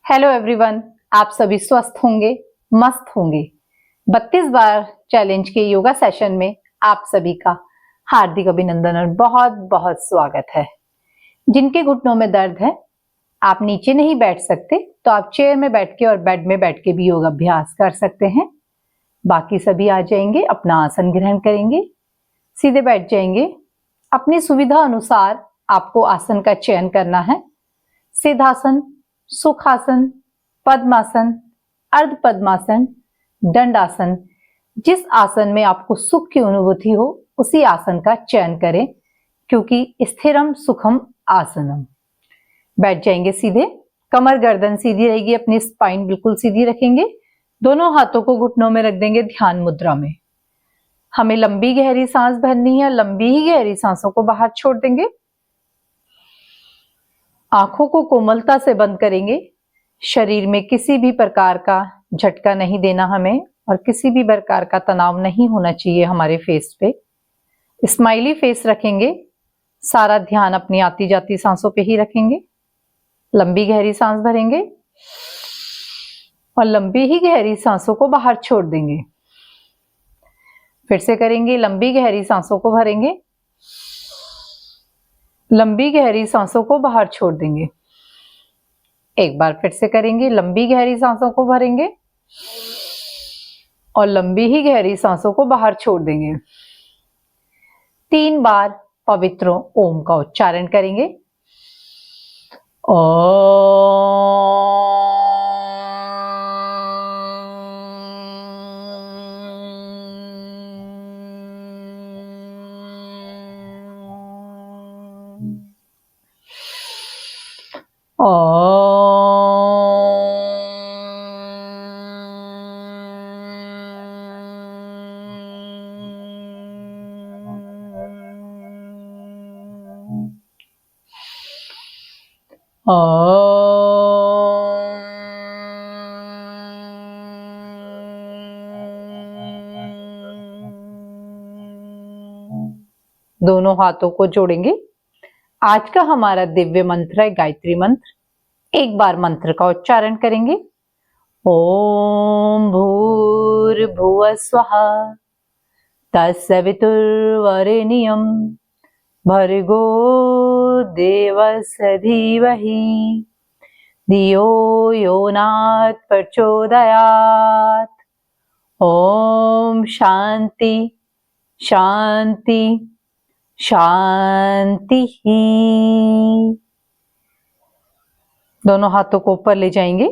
Hello everyone, आप सभी स्वस्थ होंगे, मस्त होंगे। 32 बार चैलेंज के योगा सेशन में आप सभी का हार्दिक अभिनंदन और बहुत बहुत स्वागत है। जिनके घुटनों में दर्द है, आप नीचे नहीं बैठ सकते तो आप चेयर में बैठ के और बेड में बैठ के भी योग अभ्यास कर सकते हैं। बाकी सभी आ जाएंगे, अपना आसन ग्रहण करेंगे, सीधे बैठ जाएंगे। अपनी सुविधा अनुसार आपको आसन का चयन करना है। सिद्धासन, सुखासन, पद्मासन, अर्ध पद्मासन, दंडासन। जिस आसन में आपको सुख की अनुभूति हो उसी आसन का चयन करें, क्योंकि स्थिरम सुखम आसनम। बैठ जाएंगे सीधे, कमर गर्दन सीधी रहेगी, अपनी स्पाइन बिल्कुल सीधी रखेंगे। दोनों हाथों को घुटनों में रख देंगे ध्यान मुद्रा में। हमें लंबी गहरी सांस भरनी है, लंबी ही गहरी सांसों को बाहर छोड़ देंगे। आंखों को कोमलता से बंद करेंगे। शरीर में किसी भी प्रकार का झटका नहीं देना हमें, और किसी भी प्रकार का तनाव नहीं होना चाहिए हमारे फेस पे। स्माइली फेस रखेंगे। सारा ध्यान अपनी आती जाती सांसों पे ही रखेंगे। लंबी गहरी सांस भरेंगे और लंबी ही गहरी सांसों को बाहर छोड़ देंगे। फिर से करेंगे, लंबी गहरी सांसों को भरेंगे, लंबी गहरी सांसों को बाहर छोड़ देंगे। एक बार फिर से करेंगे, लंबी गहरी सांसों को भरेंगे और लंबी ही गहरी सांसों को बाहर छोड़ देंगे। 3 बार पवित्र ओम का उच्चारण करेंगे। दोनों हाथों को जोड़ेंगे। आज का हमारा दिव्य मंत्र है गायत्री मंत्र। एक बार मंत्र का उच्चारण करेंगे। ओम भूर्भुवः स्वः तत्सवितुर्वरेण्यं भर्गो देवस्य धीमहि धियो यो नः प्रचोदयात्। ओम शांति शांति शांति। दोनों हाथों को ऊपर ले जाएंगे।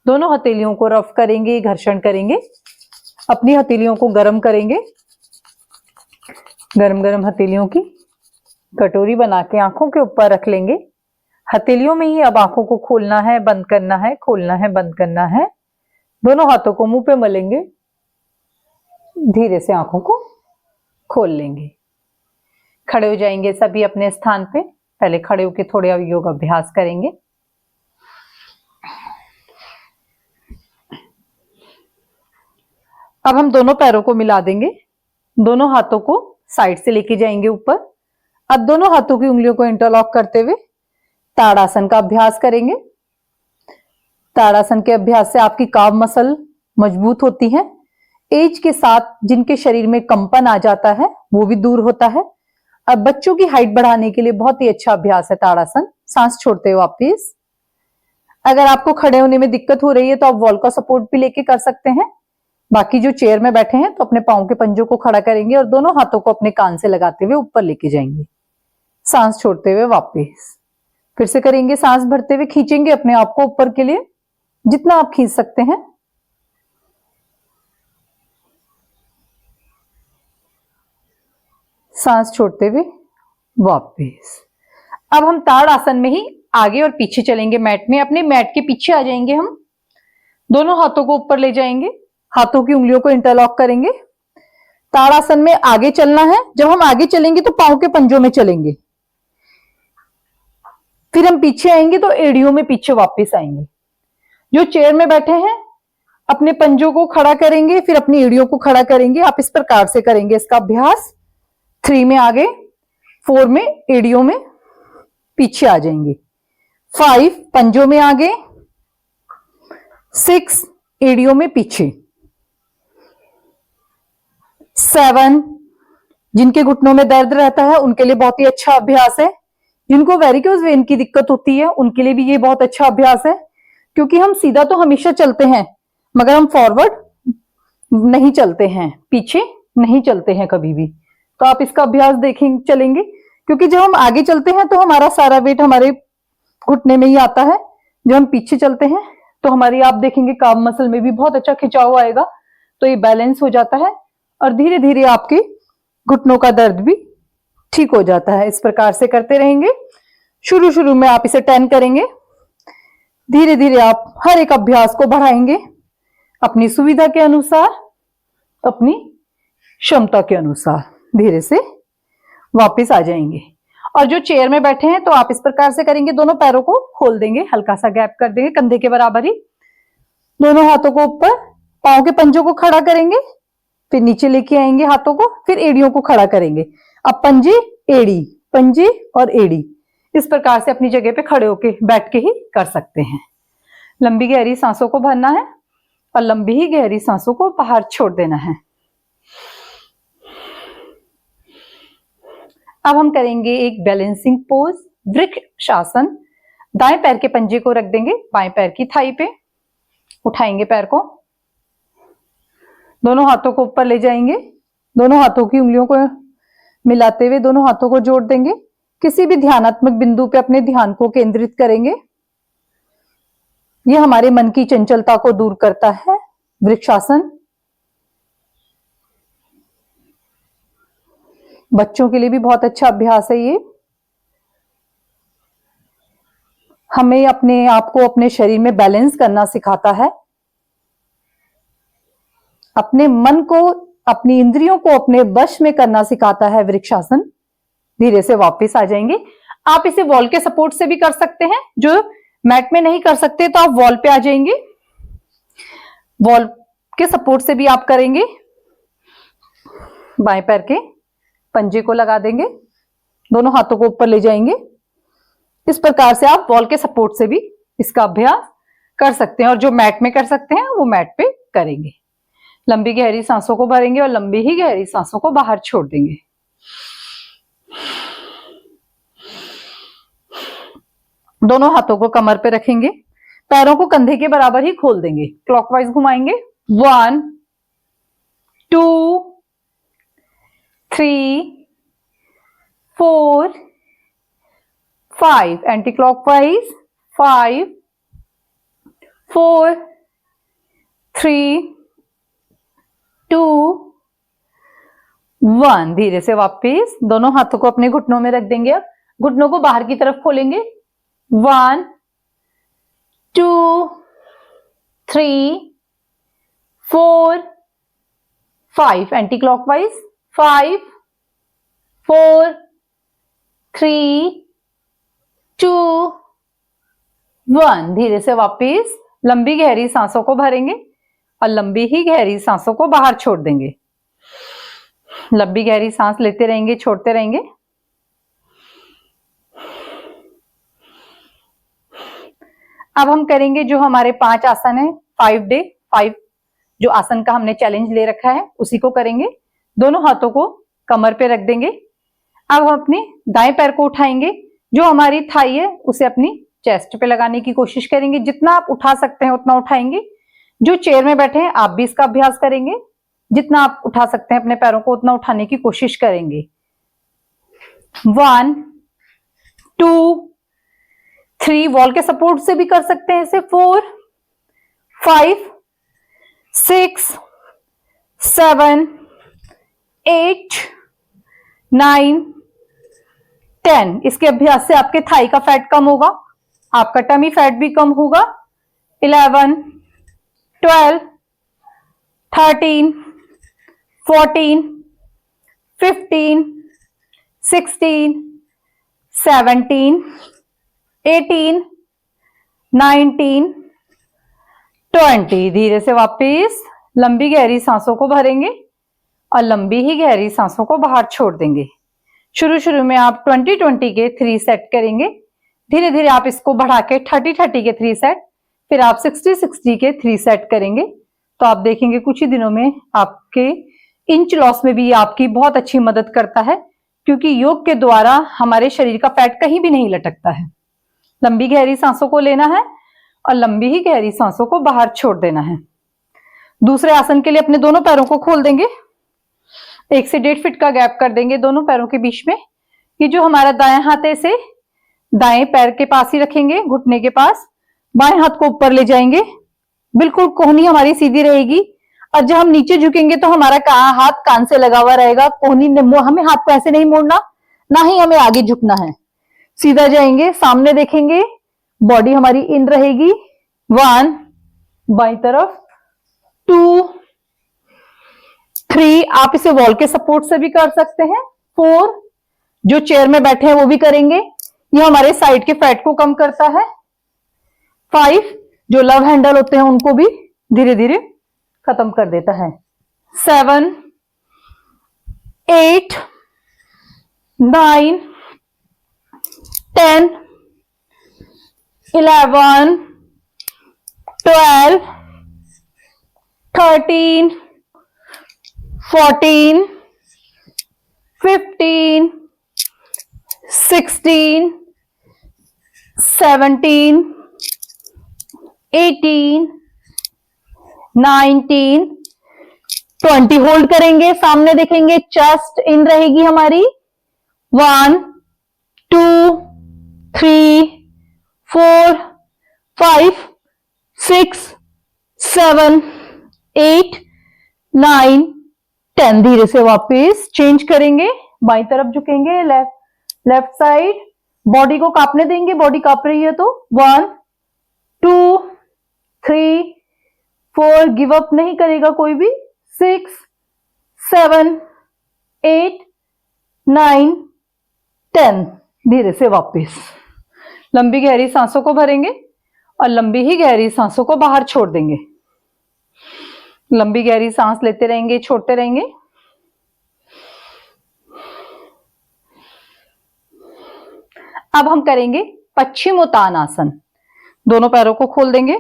दोनों हथेलियों को रफ करेंगे, घर्षण करेंगे। अपनी हथेलियों को गर्म करेंगे। गरम गरम हथेलियों की कटोरी बना के आंखों के ऊपर रख लेंगे। हथेलियों में ही अब आंखों को खोलना है, बंद करना है, खोलना है, बंद करना है। दोनों हाथों को मुंह पे मलेंगे। धीरे से आंखों को खोल लेंगे। खड़े हो जाएंगे सभी अपने स्थान पे। पहले खड़े होकर थोड़े योग अभ्यास करेंगे। अब हम दोनों पैरों को मिला देंगे। दोनों हाथों को साइड से लेके जाएंगे ऊपर। अब दोनों हाथों की उंगलियों को इंटरलॉक करते हुए ताड़ासन का अभ्यास करेंगे। ताड़ासन के अभ्यास से आपकी काव मसल मजबूत होती है। एज के साथ जिनके शरीर में कंपन आ जाता है वो भी दूर होता है। अब बच्चों की हाइट बढ़ाने के लिए बहुत ही अच्छा अभ्यास है ताड़ासन। सांस छोड़ते हुए वापिस। अगर आपको खड़े होने में दिक्कत हो रही है तो आप वॉल का सपोर्ट भी लेके कर सकते हैं। बाकी जो चेयर में बैठे हैं तो अपने पांव के पंजों को खड़ा करेंगे और दोनों हाथों को अपने कान से लगाते हुए ऊपर लेके जाएंगे। सांस छोड़ते हुए वापस। फिर से करेंगे, सांस भरते हुए खींचेंगे अपने आप को ऊपर के लिए, जितना आप खींच सकते हैं। सांस छोड़ते हुए वापस। अब हम ताड़ आसन में ही आगे और पीछे चलेंगे मैट में। अपने मैट के पीछे आ जाएंगे हम। दोनों हाथों को ऊपर ले जाएंगे। हाथों की उंगलियों को इंटरलॉक करेंगे। ताड़ासन में आगे चलना है। जब हम आगे चलेंगे तो पांव के पंजों में चलेंगे। फिर हम पीछे आएंगे तो एड़ियों में पीछे वापस आएंगे। जो चेयर में बैठे हैं अपने पंजों को खड़ा करेंगे, फिर अपनी एड़ियों को खड़ा करेंगे। आप इस प्रकार से करेंगे इसका अभ्यास। 3 में आगे, 4 में एड़ियों में पीछे आ जाएंगे। 5 पंजों में आगे, 6 एड़ियों में पीछे, 7 जिनके घुटनों में दर्द रहता है उनके लिए बहुत ही अच्छा अभ्यास है। जिनको वेरिकोज वेन की दिक्कत होती है उनके लिए भी ये बहुत अच्छा अभ्यास है, क्योंकि हम सीधा तो हमेशा चलते हैं मगर हम फॉरवर्ड नहीं चलते हैं, पीछे नहीं चलते हैं कभी भी। तो आप इसका अभ्यास देखेंगे चलेंगे, क्योंकि जब हम आगे चलते हैं तो हमारा सारा वेट हमारे घुटने में ही आता है। जब हम पीछे चलते हैं तो हमारी आप देखेंगे काम मसल में भी बहुत अच्छा खिंचाव आएगा, तो ये बैलेंस हो जाता है और धीरे धीरे आपके घुटनों का दर्द भी ठीक हो जाता है। इस प्रकार से करते रहेंगे। शुरू में आप इसे 10 करेंगे, धीरे धीरे आप हर एक अभ्यास को बढ़ाएंगे अपनी सुविधा के अनुसार, अपनी क्षमता के अनुसार। धीरे से वापस आ जाएंगे। और जो चेयर में बैठे हैं तो आप इस प्रकार से करेंगे, दोनों पैरों को खोल देंगे, हल्का सा गैप कर देंगे कंधे के बराबर ही, दोनों हाथों को ऊपर, पांव के पंजों को खड़ा करेंगे, फिर नीचे लेके आएंगे हाथों को, फिर एड़ियों को खड़ा करेंगे। अब पंजे एड़ी, पंजे और एड़ी, इस प्रकार से अपनी जगह पे खड़े होके बैठ के ही कर सकते हैं। लंबी गहरी सांसों को भरना है और लंबी ही गहरी सांसों को बाहर छोड़ देना है। अब हम करेंगे एक बैलेंसिंग पोज, वृक्षासन। दाएं पैर के पंजे को रख देंगे बाएं पैर की थाई पे, उठाएंगे पैर को, दोनों हाथों को ऊपर ले जाएंगे, दोनों हाथों की उंगलियों को मिलाते हुए दोनों हाथों को जोड़ देंगे। किसी भी ध्यानात्मक बिंदु पे अपने ध्यान को केंद्रित करेंगे। यह हमारे मन की चंचलता को दूर करता है। वृक्षासन बच्चों के लिए भी बहुत अच्छा अभ्यास है। ये हमें अपने आप को अपने शरीर में बैलेंस करना सिखाता है, अपने मन को, अपनी इंद्रियों को अपने वश में करना सिखाता है वृक्षासन। धीरे से वापस आ जाएंगे। आप इसे वॉल के सपोर्ट से भी कर सकते हैं, जो मैट में नहीं कर सकते तो आप वॉल पे आ जाएंगे, वॉल के सपोर्ट से भी आप करेंगे। बाएं पैर के पंजे को लगा देंगे, दोनों हाथों को ऊपर ले जाएंगे। इस प्रकार से आप वॉल के सपोर्ट से भी इसका अभ्यास कर सकते हैं, और जो मैट में कर सकते हैं वो मैट पे करेंगे। लंबी गहरी सांसों को भरेंगे और लंबी ही गहरी सांसों को बाहर छोड़ देंगे। दोनों हाथों को कमर पे रखेंगे, पैरों को कंधे के बराबर ही खोल देंगे, क्लॉकवाइज घुमाएंगे। 1 2 3 4 5, एंटी क्लॉकवाइज 5 4 3 2 1। धीरे से वापस दोनों हाथों को अपने घुटनों में रख देंगे। अब घुटनों को बाहर की तरफ खोलेंगे। 1 2 3 4 5, एंटी क्लॉकवाइज 5 4 3 2 1। धीरे से वापस लंबी गहरी सांसों को भरेंगे और लंबी ही गहरी सांसों को बाहर छोड़ देंगे। लंबी गहरी सांस लेते रहेंगे, छोड़ते रहेंगे। अब हम करेंगे जो हमारे 5 आसन है, 5 जो आसन का हमने चैलेंज ले रखा है उसी को करेंगे। दोनों हाथों को कमर पे रख देंगे। अब हम अपने दाएं पैर को उठाएंगे, जो हमारी थाई है उसे अपनी चेस्ट पे लगाने की कोशिश करेंगे। जितना आप उठा सकते हैं उतना उठाएंगे। जो चेयर में बैठे हैं आप भी इसका अभ्यास करेंगे, जितना आप उठा सकते हैं अपने पैरों को उतना उठाने की कोशिश करेंगे। 1 2 3, वॉल के सपोर्ट से भी कर सकते हैं इसे। 4 5 6 7 8 9 10। इसके अभ्यास से आपके थाई का फैट कम होगा, आपका टमी फैट भी कम होगा। 11 12 13 14 15 16 17 18 19 20। धीरे से वापस लंबी गहरी सांसों को भरेंगे और लंबी ही गहरी सांसों को बाहर छोड़ देंगे। शुरू में आप 20-20 के 3 सेट करेंगे। धीरे धीरे आप इसको बढ़ा के 30-30 के 3 सेट, फिर आप 60-60 के 3 सेट करेंगे तो आप देखेंगे कुछ ही दिनों में आपके इंच लॉस में भी ये आपकी बहुत अच्छी मदद करता है, क्योंकि योग के द्वारा हमारे शरीर का फैट कहीं भी नहीं लटकता है। लंबी गहरी सांसों को लेना है और लंबी ही गहरी सांसों को बाहर छोड़ देना है। दूसरे आसन के लिए अपने दोनों पैरों को खोल देंगे, 1 से 1.5 फीट का गैप कर देंगे दोनों पैरों के बीच में। ये जो हमारा दाएं हाथ है इसे दाएं पैर के पास ही रखेंगे, घुटने के पास। बाएं हाथ को ऊपर ले जाएंगे, बिल्कुल कोहनी हमारी सीधी रहेगी और जब हम नीचे झुकेंगे तो हमारा हाथ कान से लगा हुआ रहेगा। कोहनी हमें हाथ को ऐसे नहीं मोड़ना, ना ही हमें आगे झुकना है। सीधा जाएंगे, सामने देखेंगे, बॉडी हमारी इन रहेगी। 1 बाईं तरफ, 2 3, आप इसे वॉल के सपोर्ट से भी कर सकते हैं। 4, जो चेयर में बैठे हैं वो भी करेंगे, ये हमारे साइड के फैट को कम करता है। 5, जो लव हैंडल होते हैं उनको भी धीरे धीरे खत्म कर देता है। 7 8 9 10 11 12 13 14 15 16 17 18 19 20 होल्ड करेंगे। सामने देखेंगे, चेस्ट इन रहेगी हमारी। 1 2 3 4 5 6 7 8 9 10। धीरे से वापस चेंज करेंगे, बाईं तरफ झुकेंगे, लेफ्ट साइड। बॉडी को कांपने देंगे, बॉडी कांप रही है तो 1 2 3 4, गिव अप नहीं करेगा कोई भी। 6 7 8 9 10। धीरे से वापस लंबी गहरी सांसों को भरेंगे और लंबी ही गहरी सांसों को बाहर छोड़ देंगे। लंबी गहरी सांस लेते रहेंगे, छोड़ते रहेंगे। अब हम करेंगे पश्चिमोत्तानासन। दोनों पैरों को खोल देंगे,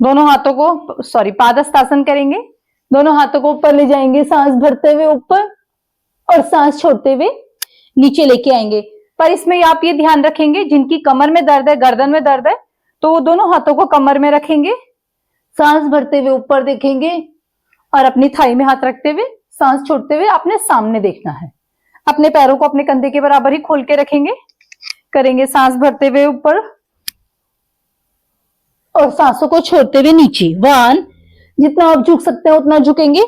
दोनों हाथों को पादहस्तासन करेंगे। दोनों हाथों को ऊपर ले जाएंगे, सांस भरते हुए ऊपर और सांस छोड़ते हुए नीचे लेके आएंगे। पर इसमें आप ये ध्यान रखेंगे, जिनकी कमर में दर्द है, गर्दन में दर्द है, तो वो दोनों हाथों को कमर में रखेंगे, सांस भरते हुए ऊपर देखेंगे और अपनी थाई में हाथ रखते हुए सांस छोड़ते हुए अपने सामने देखना है। अपने पैरों को अपने कंधे के बराबर ही खोल के रखेंगे। करेंगे सांस भरते हुए ऊपर और सांसों को छोड़ते हुए नीचे। 1, जितना आप झुक सकते हैं उतना झुकेंगे,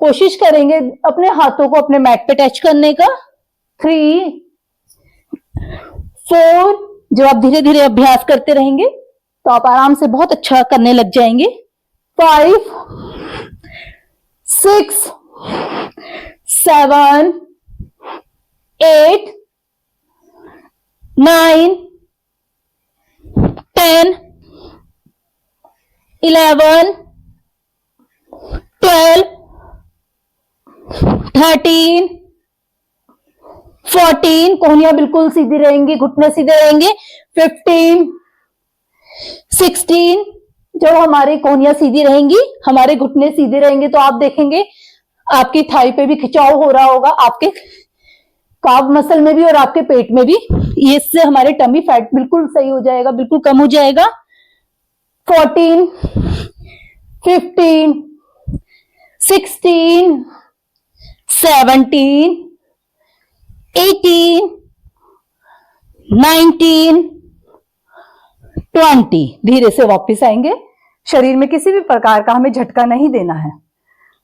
कोशिश करेंगे अपने हाथों को अपने मैट पे टच करने का। 3 4, जब आप धीरे धीरे अभ्यास करते रहेंगे तो आप आराम से बहुत अच्छा करने लग जाएंगे। 5 6 7 8 9 10 11 12 13 14, कोहनियां बिल्कुल सीधी रहेंगी, घुटने सीधे रहेंगे। 15 16, जब हमारी कोहनियां सीधी रहेंगी, हमारे घुटने सीधे रहेंगे तो आप देखेंगे आपकी थाई पे भी खिंचाव हो रहा होगा, आपके काफ मसल में भी और आपके पेट में भी। इससे हमारे टमी फैट बिल्कुल सही हो जाएगा, बिल्कुल कम हो जाएगा। 14 15 16 17 18 19 20। धीरे से वापस आएंगे। शरीर में किसी भी प्रकार का हमें झटका नहीं देना है।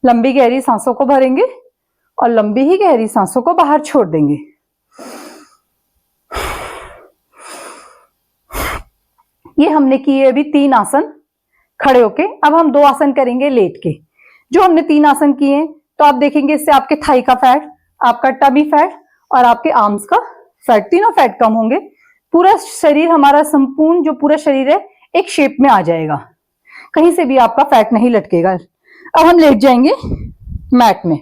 लंबी गहरी सांसों को भरेंगे और लंबी ही गहरी सांसों को बाहर छोड़ देंगे। ये हमने किए अभी 3 आसन खड़े होके। अब हम 2 आसन करेंगे लेट के। जो हमने 3 आसन किए तो आप देखेंगे इससे आपके थाई का फैट, आपका टमी फैट और आपके आर्म्स का फैट, तीनों फैट कम होंगे। पूरा शरीर हमारा संपूर्ण जो पूरा शरीर है एक शेप में आ जाएगा, कहीं से भी आपका फैट नहीं लटकेगा। अब हम लेट जाएंगे मैट में,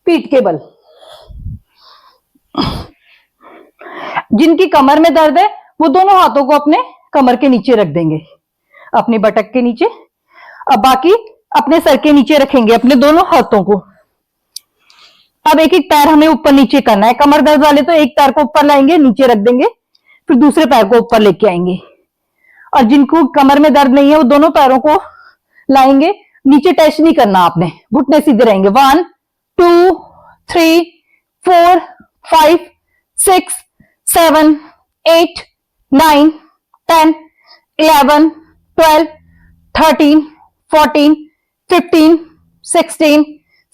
पीठ के बल। जिनकी कमर में दर्द है वो दोनों हाथों को अपने कमर के नीचे रख देंगे, अपनी बटक के नीचे। अब बाकी अपने सर के नीचे रखेंगे अपने दोनों हाथों को। अब एक एक पैर हमें ऊपर नीचे करना है। कमर दर्द वाले तो एक पैर को ऊपर लाएंगे, नीचे रख देंगे, फिर दूसरे पैर को ऊपर लेके आएंगे। और जिनको कमर में दर्द नहीं है वो दोनों पैरों को लाएंगे, नीचे टच नहीं करना आपने, घुटने सीधे रहेंगे। 1 2 3 4 5 6 7 8 9 10 11 12 13 14 15 16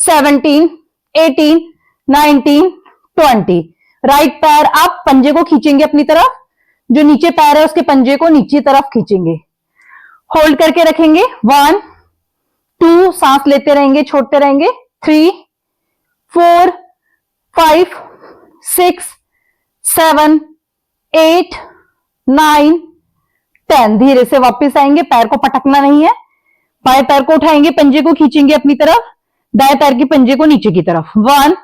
17 18 19 20। राइट पैर आप पंजे को खींचेंगे अपनी तरफ, जो नीचे पैर है उसके पंजे को नीचे तरफ खींचेंगे, होल्ड करके रखेंगे। 1 2 सांस लेते रहेंगे, छोड़ते रहेंगे। 3 4 5 6 7 8 9 10। धीरे से वापस आएंगे, पैर को पटकना नहीं है। बाएं पैर को उठाएंगे, पंजे को खींचेंगे अपनी तरफ, दाएं पैर के पंजे को नीचे की तरफ। 1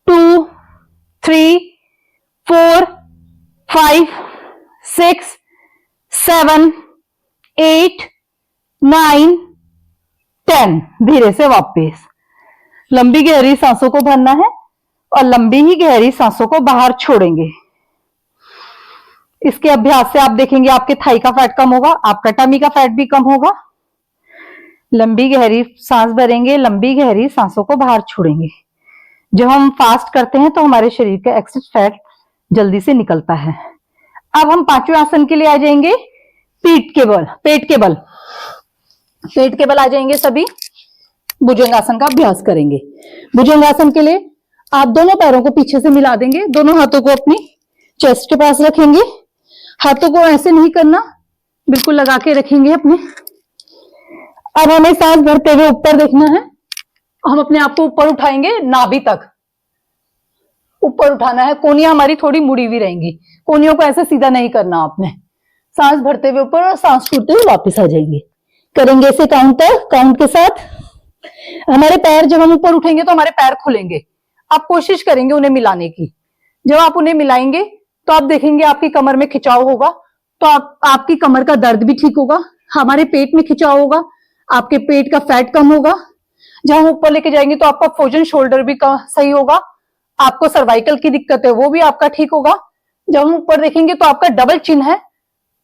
2 3 4 5 6 7 8 9 10। धीरे से वापस। लंबी गहरी सांसों को भरना है और लंबी ही गहरी सांसों को बाहर छोड़ेंगे। इसके अभ्यास से आप देखेंगे आपके थाई का फैट कम होगा, आपका टमी का फैट भी कम होगा। लंबी गहरी सांस भरेंगे, लंबी गहरी सांसों को बाहर छोड़ेंगे। जब हम फास्ट करते हैं तो हमारे शरीर का एक्सेस फैट जल्दी से निकलता है। अब हम पांचवें आसन के लिए आ जाएंगे, पेट के बल आ जाएंगे सभी। भुजंगासन का अभ्यास करेंगे। भुजंगासन के लिए आप दोनों पैरों को पीछे से मिला देंगे, दोनों हाथों को अपनी चेस्ट के पास रखेंगे। हाथों को ऐसे नहीं करना, बिल्कुल लगा के रखेंगे अपने। अब हमें सांस भरते हुए ऊपर देखना है। हम अपने आप को ऊपर उठाएंगे, नाभि तक ऊपर उठाना है। कोनियां हमारी थोड़ी मुड़ी हुई रहेंगी, कोनियों को ऐसे सीधा नहीं करना आपने। सांस भरते हुए ऊपर और सांस छोड़ते हुए वापस आ जाएंगे। करेंगे इसे काउंट के साथ। हमारे पैर जब हम ऊपर उठेंगे तो हमारे पैर खुलेंगे। आप कोशिश करेंगे उन्हें मिलाने की। जब आप उन्हें मिलाएंगे तो आप देखेंगे आपकी कमर में खिंचाव होगा, तो आपकी कमर का दर्द भी ठीक होगा। हमारे पेट में खिंचाव होगा, आपके पेट का फैट कम होगा। जब हम ऊपर लेके जाएंगे तो आपका फ्रोजन शोल्डर भी सही होगा। आपको सर्वाइकल की दिक्कत है वो भी आपका ठीक होगा। जब हम ऊपर देखेंगे तो आपका डबल चिन है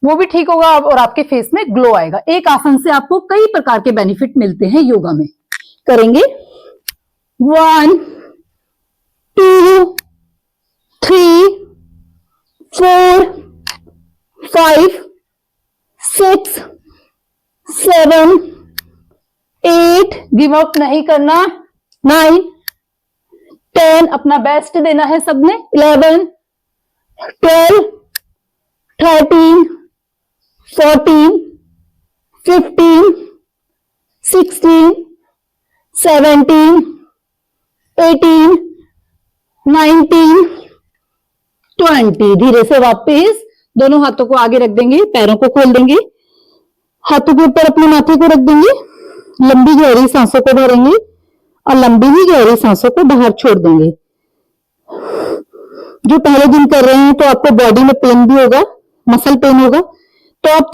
वो भी ठीक होगा और आपके फेस में ग्लो आएगा। एक आसन से आपको कई प्रकार के बेनिफिट मिलते हैं योगा में। करेंगे 1 2 3 4 5 6 7 8। गिव अप नहीं करना। 9 10। अपना बेस्ट देना है सबने। 11 12 13 14 15 16 17 18 19 20। धीरे से वापस दोनों हाथों को आगे रख देंगे, पैरों को खोल देंगे, हाथों के ऊपर अपने माथे को रख देंगे। लंबी गहरी सांसों को भरेंगे और लंबी ही गहरी सांसों को बाहर छोड़ देंगे। जो पहले दिन कर रहे हैं तो आपको बॉडी में पेन भी होगा, मसल पेन होगा, तो आप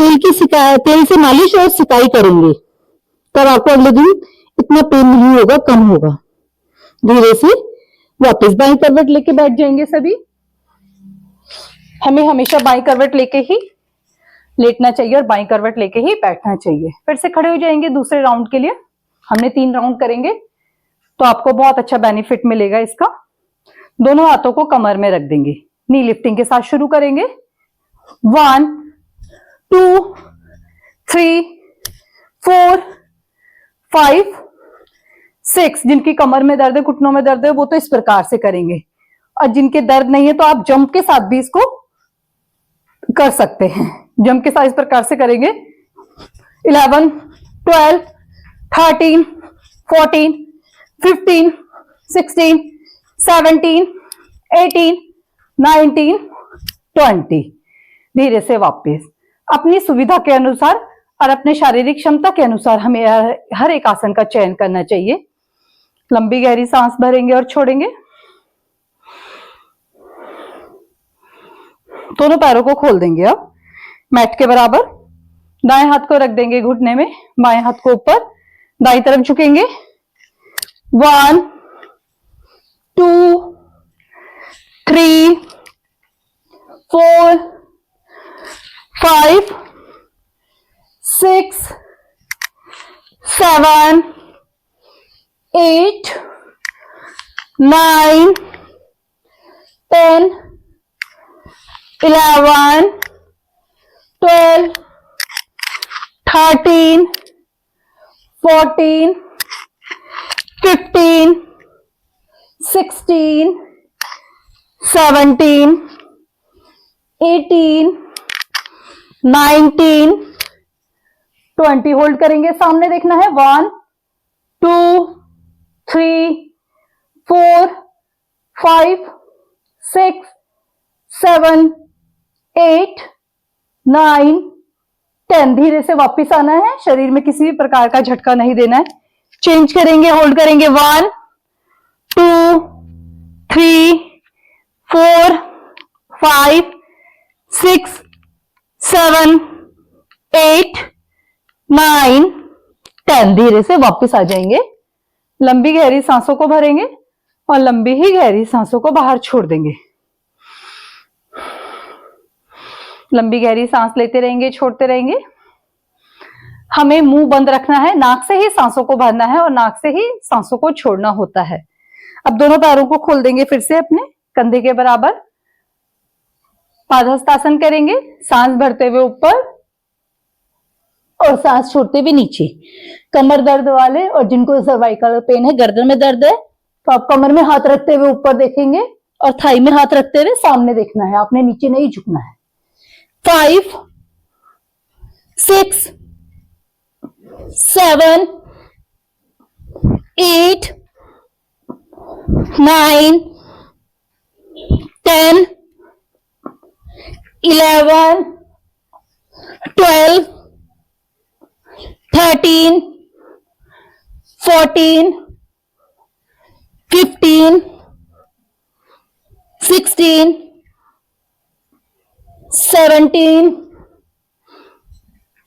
तेल से मालिश और सिकाई करेंगे, तब आपको अगले दिन इतना पेन नहीं होगा, कम होगा। धीरे से वापस बाईं करवट लेके बैठ जाएंगे सभी। हमें हमेशा बाईं करवट लेके ही लेटना चाहिए और बाईं करवट लेके ही बैठना चाहिए। फिर से खड़े हो जाएंगे दूसरे राउंड के लिए। हमने 3 राउंड करेंगे तो आपको बहुत अच्छा बेनिफिट मिलेगा इसका। दोनों हाथों को कमर में रख देंगे। नी लिफ्टिंग के साथ शुरू करेंगे। 1 2 3 4 5 6। जिनकी कमर में दर्द है, घुटनों में दर्द है, वो तो इस प्रकार से करेंगे, और जिनके दर्द नहीं है तो आप जंप के साथ भी इसको कर सकते हैं। जंप के साथ इस प्रकार से करेंगे। 11 12 13 14 15 16 17 18 19 20। धीरे से वापस अपनी सुविधा के अनुसार और अपने शारीरिक क्षमता के अनुसार हमें हर एक आसन का चयन करना चाहिए। लंबी गहरी सांस भरेंगे और छोड़ेंगे। दोनों पैरों को खोल देंगे अब मैट के बराबर। दाएं हाथ को रख देंगे घुटने में, बाएं हाथ को ऊपर, दाईं तरफ झुकेंगे। 1 2 3 4 5 6 7 8 9 10 11 12 13 14 15 16 17 18 19 20। होल्ड करेंगे, सामने देखना है। 1 2 3 4 5 6 7 8 9 10। धीरे से वापस आना है, शरीर में किसी भी प्रकार का झटका नहीं देना है। चेंज करेंगे, होल्ड करेंगे। 1 2 3 4 5 6 7 8 9 10। धीरे से वापस आ जाएंगे, लंबी गहरी सांसों को भरेंगे और लंबी ही गहरी सांसों को बाहर छोड़ देंगे। लंबी गहरी सांस लेते रहेंगे, छोड़ते रहेंगे। हमें मुंह बंद रखना है, नाक से ही सांसों को भरना है और नाक से ही सांसों को छोड़ना होता है। अब दोनों पैरों को खोल देंगे फिर से अपने कंधे के बराबर। पादहस्तासन करेंगे, सांस भरते हुए ऊपर और सांस छोड़ते हुए नीचे। कमर दर्द वाले और जिनको सर्वाइकल पेन है, गर्दन में दर्द है, तो आप कमर में हाथ रखते हुए ऊपर देखेंगे और थाई में हाथ रखते हुए सामने देखना है, आपने नीचे नहीं झुकना है। 5 6 7 8 9 10 11 12 13 14 15 16 17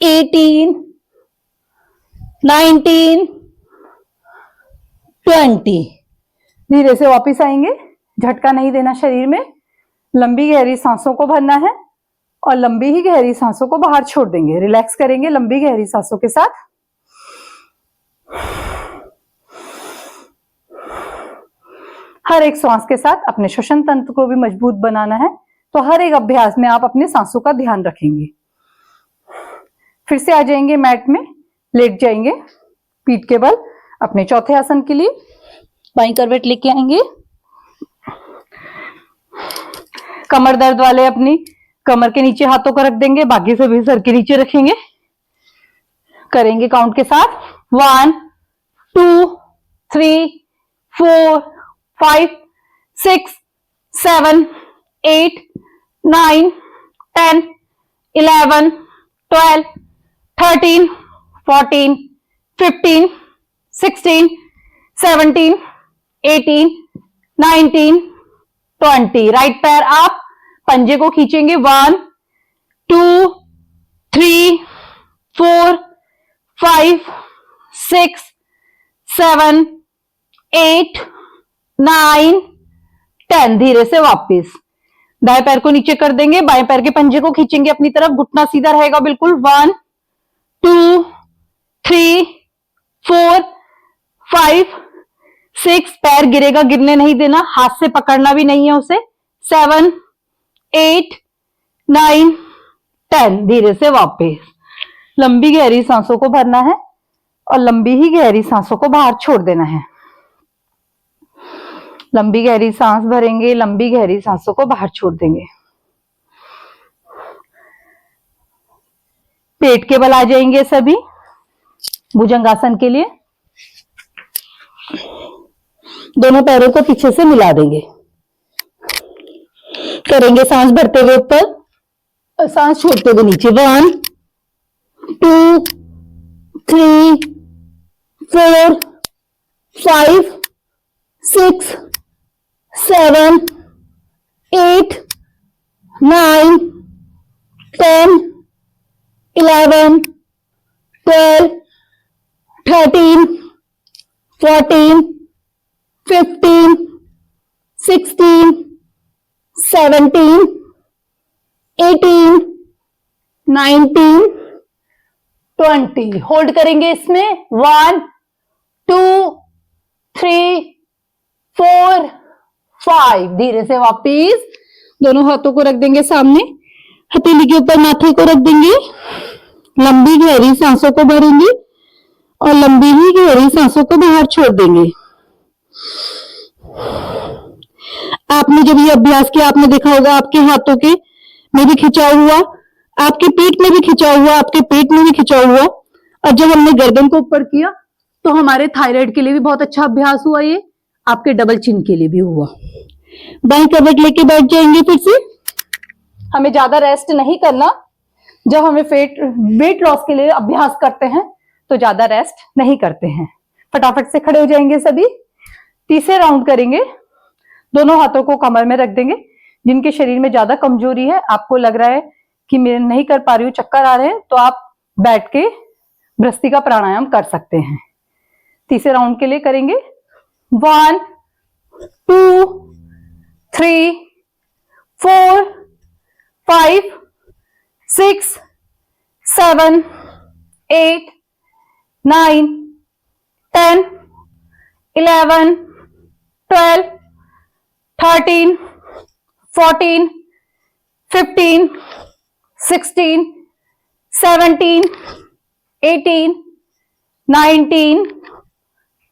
18 19 20। धीरे से वापस आएंगे, झटका नहीं देना शरीर में। लंबी गहरी सांसों को भरना है और लंबी ही गहरी सांसों को बाहर छोड़ देंगे। रिलैक्स करेंगे लंबी गहरी सांसों के साथ। हर एक श्वास के साथ अपने श्वसन तंत्र को भी मजबूत बनाना है, तो हर एक अभ्यास में आप अपने सांसों का ध्यान रखेंगे। फिर से आ जाएंगे मैट में, लेट जाएंगे पीठ के बल अपने चौथे आसन के लिए। बाईं करवट लेके आएंगे। कमर दर्द वाले अपनी कमर के नीचे हाथों को रख देंगे, बाकी से भी सर के नीचे रखेंगे। करेंगे काउंट के साथ। 1 2 3 4 5 6 7 8 9 10 11 12 13 14 15 16 17 18 19 20। राइट पैर आप पंजे को खींचेंगे। 1 2 3 4 5 6 7 8 9 10। धीरे से वापस दाएं पैर को नीचे कर देंगे, बाएं पैर के पंजे को खींचेंगे अपनी तरफ, घुटना सीधा रहेगा बिल्कुल। 1 2 3 4 5 6। पैर गिरेगा, गिरने नहीं देना, हाथ से पकड़ना भी नहीं है उसे। 7 8 9 10। धीरे से वापस लंबी गहरी सांसों को भरना है और लंबी ही गहरी सांसों को बाहर छोड़ देना है। लंबी गहरी सांस भरेंगे, लंबी गहरी सांसों को बाहर छोड़ देंगे। पेट के बल आ जाएंगे सभी भुजंगासन के लिए। दोनों पैरों को पीछे से मिला देंगे। करेंगे सांस भरते हुए ऊपर और सांस छोड़ते हुए नीचे। 1 2 3 4 5 6 7 8 9, 10, 11, 12, 13, 14, 15, 16, 17, 18, 19, 20। होल्ड करेंगे इसमें 1, 2, 3, 4, 5। धीरे से वापिस दोनों हाथों को रख देंगे सामने, हथेली के ऊपर माथे को रख देंगे, लंबी गहरी सांसों को भरेंगे और लंबी ही गहरी सांसों को बाहर छोड़ देंगे। आपने जब ये अभ्यास किया, आपने देखा होगा आपके हाथों के में भी खिंचाव हुआ, आपके पीठ में भी खिंचाव हुआ, आपके पेट में भी खिंचाव हुआ। और जब हमने गर्दन को ऊपर किया तो हमारे थायराइड के लिए भी बहुत अच्छा अभ्यास हुआ, ये आपके डबल चिन के लिए भी हुआ। बाएं करवट लेके बैठ जाएंगे। फिर से हमें ज्यादा रेस्ट नहीं करना। जब हमें वेट लॉस के लिए अभ्यास करते हैं तो ज्यादा रेस्ट नहीं करते हैं। फटाफट से खड़े हो जाएंगे सभी। तीसरे राउंड करेंगे। दोनों हाथों को कमर में रख देंगे। जिनके शरीर में ज्यादा कमजोरी है, आपको लग रहा है कि मैं नहीं कर पा रही हूँ, चक्कर आ रहे हैं, तो आप बैठ के भ्रस्त्रिका प्राणायाम कर सकते हैं। तीसरे राउंड के लिए करेंगे 1, 2, 3, 4, 5, 6, 7, 8, 9, 10, 11, 12, 13, 14, 15, 16, 17, 18, 19,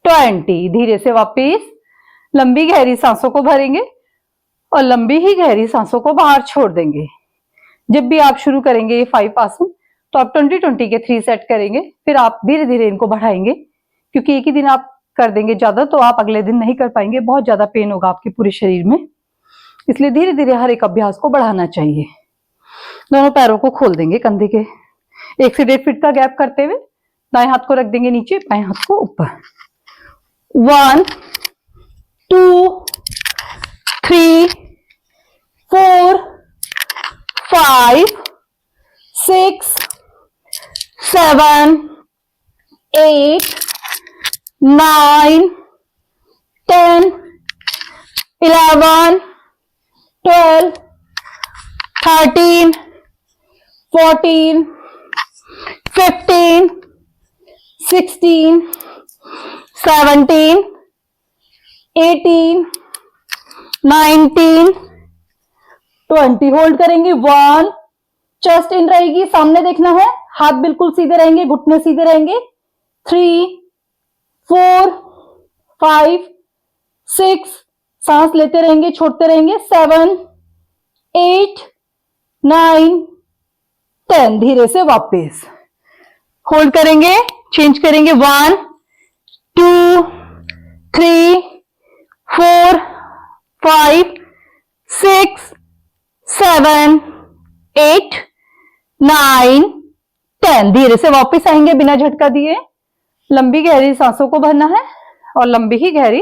20। धीरे से वापिस लंबी गहरी सांसों को भरेंगे और लंबी ही गहरी सांसों को बाहर छोड़ देंगे। जब भी आप शुरू करेंगे ये 5 आसन, तो आप 20-20 के 3 सेट करेंगे। फिर आप धीरे धीरे इनको बढ़ाएंगे, क्योंकि एक ही दिन आप कर देंगे ज्यादा तो आप अगले दिन नहीं कर पाएंगे, बहुत ज्यादा पेन होगा आपके पूरे शरीर में। इसलिए धीरे धीरे हर एक अभ्यास को बढ़ाना चाहिए। दोनों पैरों को खोल देंगे कंधे के 1 से 1.5 फीट का गैप करते हुए। दाएं हाथ को रख देंगे नीचे, बाएं हाथ को ऊपर। 1, 2, 3, 4, 5, 6, 7, 8, 9, 10, 11, 12, 13, 14, 15, 16, 17, 18, 19, 20। होल्ड करेंगे। 1, चेस्ट इन रहेगी, सामने देखना है, हाथ बिल्कुल सीधे रहेंगे, घुटने सीधे रहेंगे। 3, 4, 5, 6, सांस लेते रहेंगे, छोड़ते रहेंगे। 7, 8, 9, 10। धीरे से वापस होल्ड करेंगे, चेंज करेंगे। 1, 2, 3, 4, 5, 6, 7, 8, 9, 10। धीरे से वापस आएंगे बिना झटका दिए। लंबी गहरी सांसों को भरना है और लंबी ही गहरी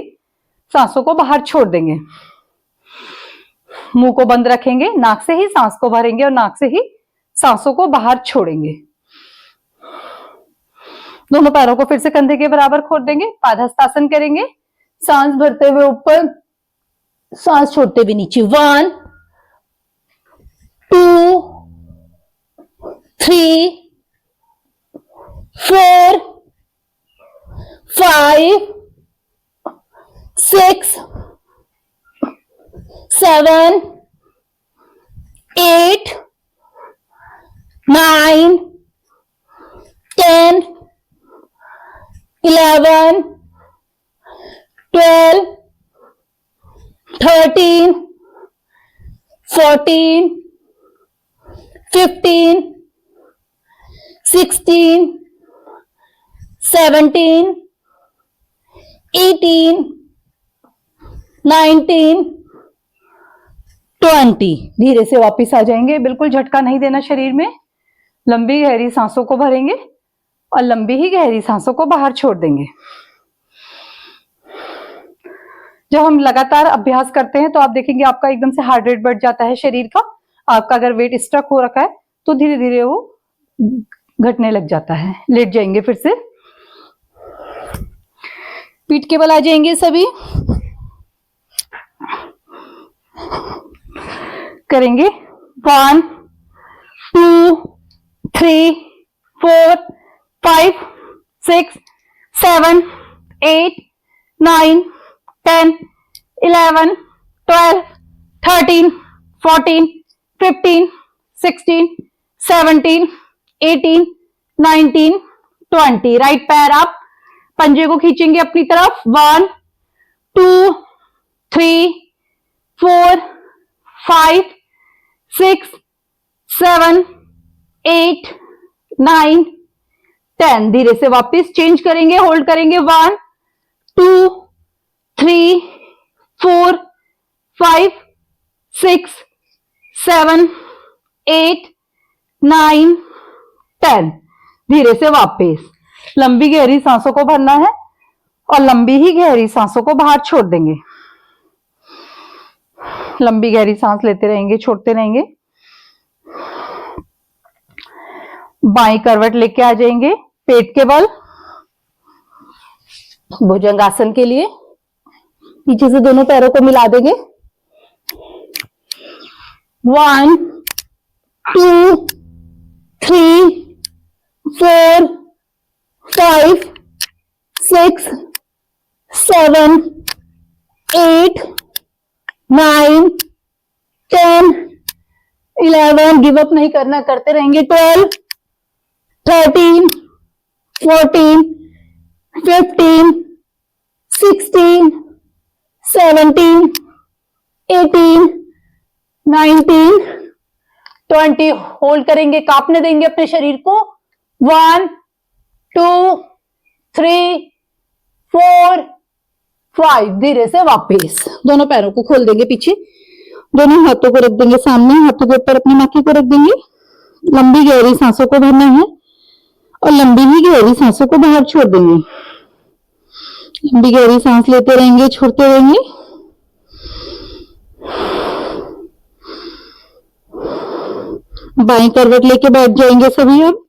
सांसों को बाहर छोड़ देंगे। मुंह को बंद रखेंगे, नाक से ही सांस को भरेंगे और नाक से ही सांसों को बाहर छोड़ेंगे। दोनों पैरों को फिर से कंधे के बराबर खोल देंगे। पादहस्तासन करेंगे। सांस भरते हुए ऊपर, सांस छोड़ते हुए नीचे। 1, 2, 3, 4, 5, 6, 7, 8, 9, 10, 11, 12, 13, 14, 15, 16, 17, 18, 19, 20। धीरे से वापस आ जाएंगे। बिल्कुल झटका नहीं देना शरीर में। लंबी गहरी सांसों को भरेंगे और लंबी ही गहरी सांसों को बाहर छोड़ देंगे। जब हम लगातार अभ्यास करते हैं तो आप देखेंगे आपका एकदम से हार्ट रेट बढ़ जाता है शरीर का। आपका अगर वेट स्ट्रक हो रखा है तो धीरे धीरे वो घटने लग जाता है। लेट जाएंगे फिर से, पीठ के बल आ जाएंगे सभी, करेंगे 1 2 3 4 5 6 7 8 9 10 11 12 13 14 15 16 17 18 19 20। राइट पैर आप पंजे को खींचेंगे अपनी तरफ। 1 2 3 4 5 6 7 8 9 10। धीरे से वापस चेंज करेंगे, होल्ड करेंगे। 1 2 3 4 5 6 7 8 9 10। धीरे से वापस लंबी गहरी सांसों को भरना है और लंबी ही गहरी सांसों को बाहर छोड़ देंगे। लंबी गहरी सांस लेते रहेंगे, छोड़ते रहेंगे। बाईं करवट लेके आ जाएंगे पेट के बल, भुजंगासन के लिए। पीछे से दोनों पैरों को मिला देंगे। 1 2 3 4 5 6 7 8 9 10 11। गिव अप नहीं करना, करते रहेंगे। 12 13 14 15 16 17 18 19 20। होल्ड करेंगे, कांपने देंगे अपने शरीर को। 1 2 3 4 5। धीरे से वापस दोनों पैरों को खोल देंगे पीछे, दोनों हाथों को रख देंगे सामने, हाथों के ऊपर अपनी नाकी को रख देंगे। लंबी गहरी सांसों को भरना है और लंबी ही गहरी सांसों को बाहर छोड़ देंगे। लंबी गहरी सांस लेते रहेंगे, छोड़ते रहेंगे। बाईं करवट लेके बैठ जाएंगे सभी। अब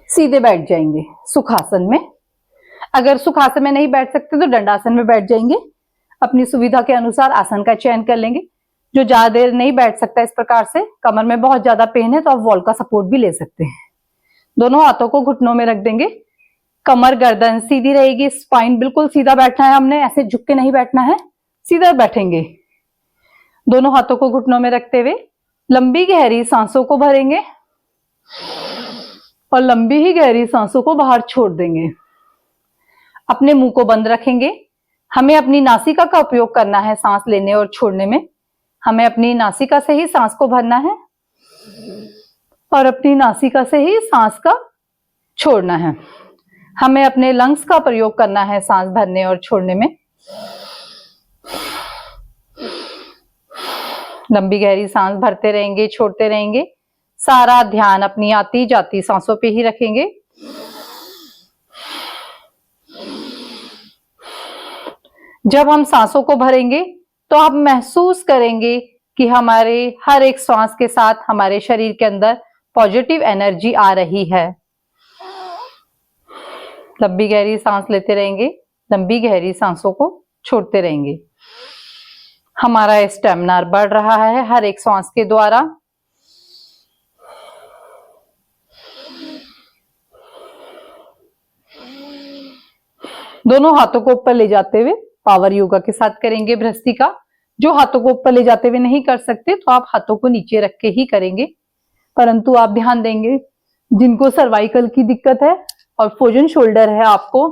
सीधे बैठ जाएंगे सुखासन में। अगर सुखासन में नहीं बैठ सकते तो दंडासन में बैठ जाएंगे। अपनी सुविधा के अनुसार आसन का चयन कर लेंगे। जो ज्यादा देर नहीं बैठ सकता इस प्रकार से, कमर में बहुत ज्यादा पेन है, तो आप वॉल का सपोर्ट भी ले सकते हैं। दोनों हाथों को घुटनों में रख देंगे। कमर गर्दन सीधी रहेगी, स्पाइन बिल्कुल सीधा बैठना है। हमने ऐसे झुक के नहीं बैठना है, सीधा बैठेंगे। दोनों हाथों को घुटनों में रखते हुए लंबी गहरी सांसों को भरेंगे और लंबी ही गहरी सांसों को बाहर छोड़ देंगे। अपने मुंह को बंद रखेंगे। हमें अपनी नासिका का उपयोग करना है सांस लेने और छोड़ने में। हमें अपनी नासिका से ही सांस को भरना है और अपनी नासिका से ही सांस का छोड़ना है। हमें अपने लंग्स का प्रयोग करना है सांस भरने और छोड़ने में। लंबी गहरी सांस भरते रहेंगे, छोड़ते रहेंगे। सारा ध्यान अपनी आती जाती सांसों पे ही रखेंगे। जब हम सांसों को भरेंगे तो आप महसूस करेंगे कि हमारे हर एक सांस के साथ हमारे शरीर के अंदर पॉजिटिव एनर्जी आ रही है। लंबी गहरी सांस लेते रहेंगे, लंबी गहरी सांसों को छोड़ते रहेंगे। हमारा स्टेमिना बढ़ रहा है हर एक सांस के द्वारा। दोनों हाथों को ऊपर ले जाते हुए पावर योगा के साथ करेंगे भ्रष्टिका। जो हाथों को ऊपर ले जाते हुए नहीं कर सकते तो आप हाथों को नीचे रख के ही करेंगे, परंतु आप ध्यान देंगे जिनको सर्वाइकल की दिक्कत है और फ्रोजन शोल्डर है आपको,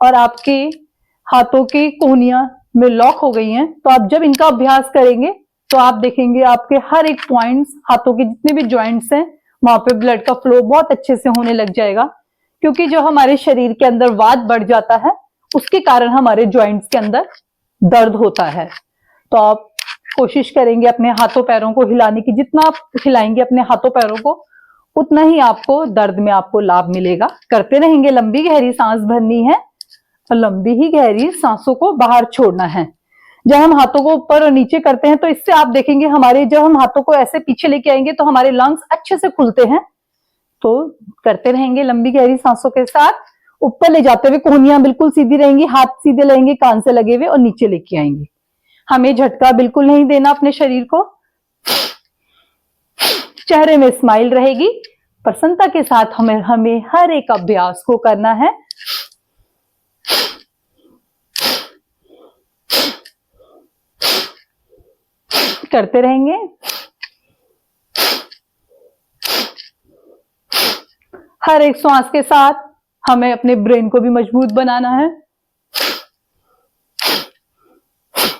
और आपके हाथों की कोहनियां में लॉक हो गई हैं, तो आप जब इनका अभ्यास करेंगे तो आप देखेंगे आपके हर एक पॉइंट्स, हाथों के जितने भी जॉइंट्स हैं, वहां पे ब्लड का फ्लो बहुत अच्छे से होने लग जाएगा। क्योंकि जो हमारे शरीर के अंदर वात बढ़ जाता है उसके कारण हमारे जॉइंट्स के अंदर दर्द होता है। तो आप कोशिश करेंगे अपने हाथों पैरों को हिलाने की। जितना आप हिलाएंगे अपने हाथों पैरों को उतना ही आपको दर्द में आपको लाभ मिलेगा। करते रहेंगे। लंबी गहरी सांस भरनी है और लंबी ही गहरी सांसों को बाहर छोड़ना है। जब हम हाथों को ऊपर और नीचे करते हैं तो इससे आप देखेंगे हमारे, जब हम हाथों को ऐसे पीछे लेके आएंगे तो हमारे लंग्स अच्छे से खुलते हैं। तो करते रहेंगे लंबी गहरी सांसों के साथ, ऊपर ले जाते हुए कोहनियां बिल्कुल सीधी रहेंगी, हाथ सीधे रहेंगे कान से लगे हुए और नीचे लेके आएंगे। हमें झटका बिल्कुल नहीं देना अपने शरीर को। चेहरे में स्माइल रहेगी। प्रसन्नता के साथ हमें हर एक अभ्यास को करना है। करते रहेंगे। हर एक श्वास के साथ हमें अपने ब्रेन को भी मजबूत बनाना है।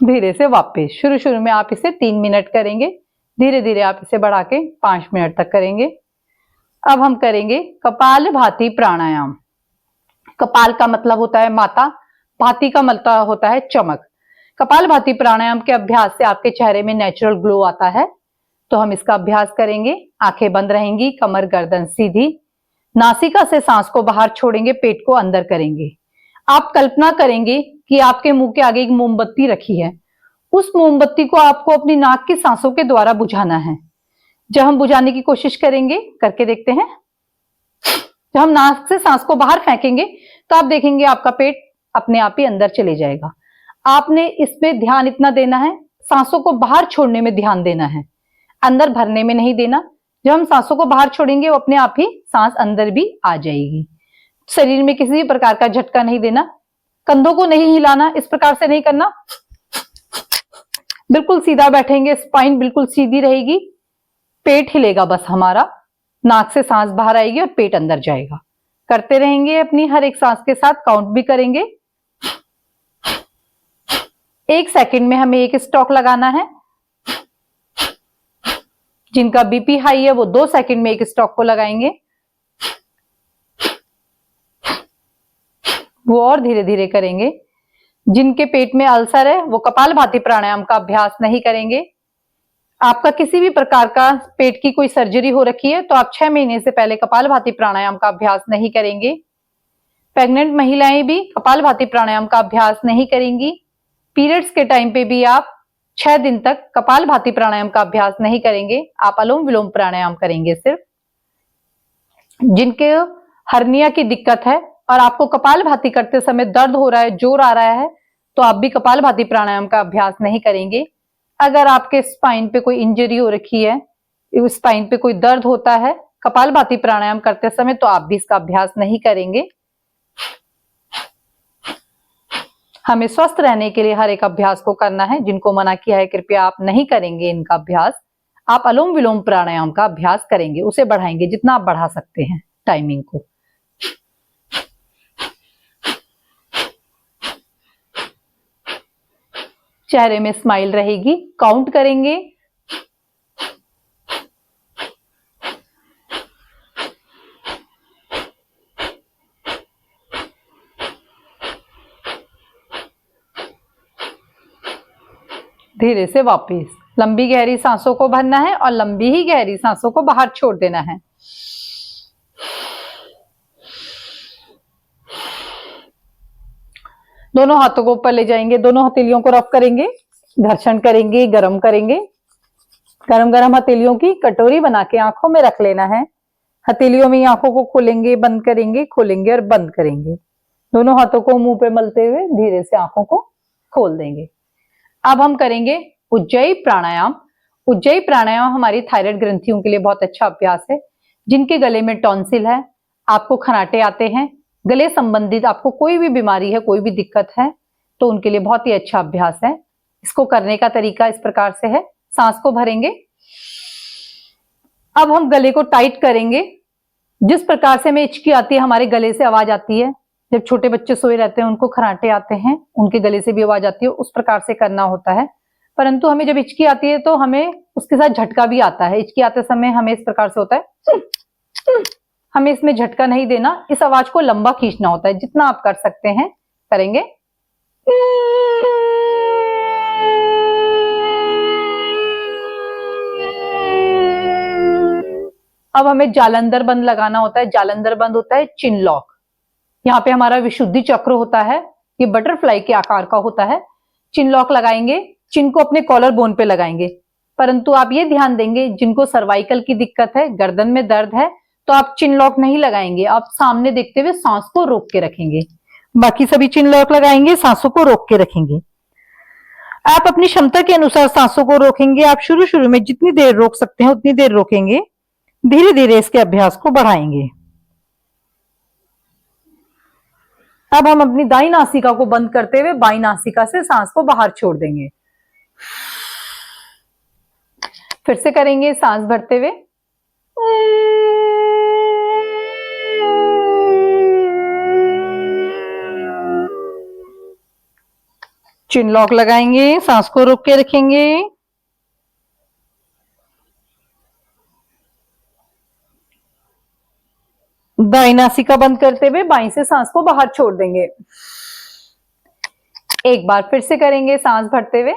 धीरे से वापस, शुरू में आप इसे 3 मिनट करेंगे, धीरे धीरे आप इसे बढ़ा के 5 मिनट तक करेंगे। अब हम करेंगे कपालभाति प्राणायाम। कपाल का मतलब होता है माता, भाति का मतलब होता है चमक। कपालभाति प्राणायाम के अभ्यास से आपके चेहरे में नेचुरल ग्लो आता है। तो हम इसका अभ्यास करेंगे। आंखें बंद रहेंगी, कमर गर्दन सीधी, नासिका से सांस को बाहर छोड़ेंगे, पेट को अंदर करेंगे। आप कल्पना करेंगे कि आपके मुंह के आगे एक मोमबत्ती रखी है। उस मोमबत्ती को आपको अपनी नाक की सांसों के द्वारा बुझाना है। जब हम बुझाने की कोशिश करेंगे, करके देखते हैं। जब हम नाक से सांस को बाहर फेंकेंगे तो आप देखेंगे आपका पेट अपने आप ही अंदर चले जाएगा। आपने इसमें ध्यान इतना देना है, सांसों को बाहर छोड़ने में ध्यान देना है, अंदर भरने में नहीं देना। जब हम सांसों को बाहर छोड़ेंगे वो अपने आप ही सांस अंदर भी आ जाएगी। शरीर में किसी भी प्रकार का झटका नहीं देना, कंधों को नहीं हिलाना, इस प्रकार से नहीं करना। बिल्कुल सीधा बैठेंगे, स्पाइन बिल्कुल सीधी रहेगी, पेट हिलेगा बस हमारा, नाक से सांस बाहर आएगी और पेट अंदर जाएगा। करते रहेंगे अपनी हर एक सांस के साथ, काउंट भी करेंगे। 1 सेकंड में हमें 1 स्टॉक लगाना है। जिनका बीपी हाई है वो 2 सेकंड में 1 स्टॉक को लगाएंगे। वो और धीरे धीरे करेंगे। जिनके पेट में अल्सर है वो कपालभाति प्राणायाम का अभ्यास नहीं करेंगे। आपका किसी भी प्रकार का पेट की कोई सर्जरी हो रखी है तो आप 6 महीने से पहले कपालभाति प्राणायाम का अभ्यास नहीं करेंगे। प्रेग्नेंट महिलाएं भी कपालभाति प्राणायाम का अभ्यास नहीं करेंगी। पीरियड्स के टाइम पे भी आप 6 दिन तक कपालभाति प्राणायाम का अभ्यास नहीं करेंगे। आप अनुलोम विलोम प्राणायाम करेंगे सिर्फ। जिनके हर्निया की दिक्कत है और आपको कपालभाति करते समय दर्द हो रहा है, जोर आ रहा है, तो आप भी कपालभाति प्राणायाम का अभ्यास नहीं करेंगे। अगर आपके स्पाइन पे कोई इंजरी हो रखी है, स्पाइन पे कोई दर्द होता है कपालभाति प्राणायाम करते समय, तो आप भी इसका अभ्यास नहीं करेंगे। हमें स्वस्थ रहने के लिए हर एक अभ्यास को करना है। जिनको मना किया है कृपया आप नहीं करेंगे इनका अभ्यास। आप अनुलोम विलोम प्राणायाम का अभ्यास करेंगे, उसे बढ़ाएंगे जितना आप बढ़ा सकते हैं टाइमिंग को। चेहरे में स्माइल रहेगी। काउंट करेंगे। धीरे से वापस लंबी गहरी सांसों को भरना है और लंबी ही गहरी सांसों को बाहर छोड़ देना है। दोनों हाथों को ऊपर ले जाएंगे, दोनों हथेलियों को रफ करेंगे, घर्षण करेंगे, गरम करेंगे। गरम गरम हथेलियों की कटोरी बना के आंखों में रख लेना है। हथेलियों में आंखों को खोलेंगे, बंद करेंगे, खोलेंगे और बंद करेंगे। दोनों हाथों को मुंह पे मलते हुए धीरे से आंखों को खोल देंगे। अब हम करेंगे उज्जयी प्राणायाम। उज्जयी प्राणायाम हमारी थायराइड ग्रंथियों के लिए बहुत अच्छा अभ्यास है। जिनके गले में टॉन्सिल है, आपको खनाटे आते हैं, गले संबंधित आपको कोई भी बीमारी है, कोई भी दिक्कत है, तो उनके लिए बहुत ही अच्छा अभ्यास है। इसको करने का तरीका इस प्रकार से है। सांस को भरेंगे। अब हम गले को टाइट करेंगे। जिस प्रकार से हमें हिचकी आती है, हमारे गले से आवाज आती है। जब छोटे बच्चे सोए रहते हैं, उनको खराटे आते हैं, उनके गले से भी आवाज आती है, उस प्रकार से करना होता है। परंतु हमें जब हिचकी आती है तो हमें उसके साथ झटका भी आता है। हिचकी आते समय हमें इस प्रकार से होता है। हमें इसमें झटका नहीं देना, इस आवाज को लंबा खींचना होता है। जितना आप कर सकते हैं करेंगे। अब हमें जालंधर बंद लगाना होता है। जालंधर बंद होता है चिन लॉक। यहाँ पे हमारा विशुद्धि चक्र होता है, ये बटरफ्लाई के आकार का होता है। चिन लॉक लगाएंगे, चिन को अपने कॉलर बोन पे लगाएंगे। परंतु आप ये ध्यान देंगे, जिनको सर्वाइकल की दिक्कत है, गर्दन में दर्द है, तो आप चिन लॉक नहीं लगाएंगे, आप सामने देखते हुए सांस को रोक के रखेंगे। बाकी सभी चिन लॉक लगाएंगे, सांसों को रोक के रखेंगे। आप अपनी क्षमता के अनुसार सांसों को रोकेंगे। आप शुरू में जितनी देर रोक सकते हैं उतनी देर रोकेंगे, धीरे धीरे इसके अभ्यास को बढ़ाएंगे। अब हम अपनी दाई नासिका को बंद करते हुए बाई नासिका से सांस को बाहर छोड़ देंगे। फिर से करेंगे सांस भरते हुए। चिन लॉक लगाएंगे, सांस को रोक के रखेंगे। दाई नासिका बंद करते हुए बाई से सांस को बाहर छोड़ देंगे। एक बार फिर से करेंगे सांस भरते हुए।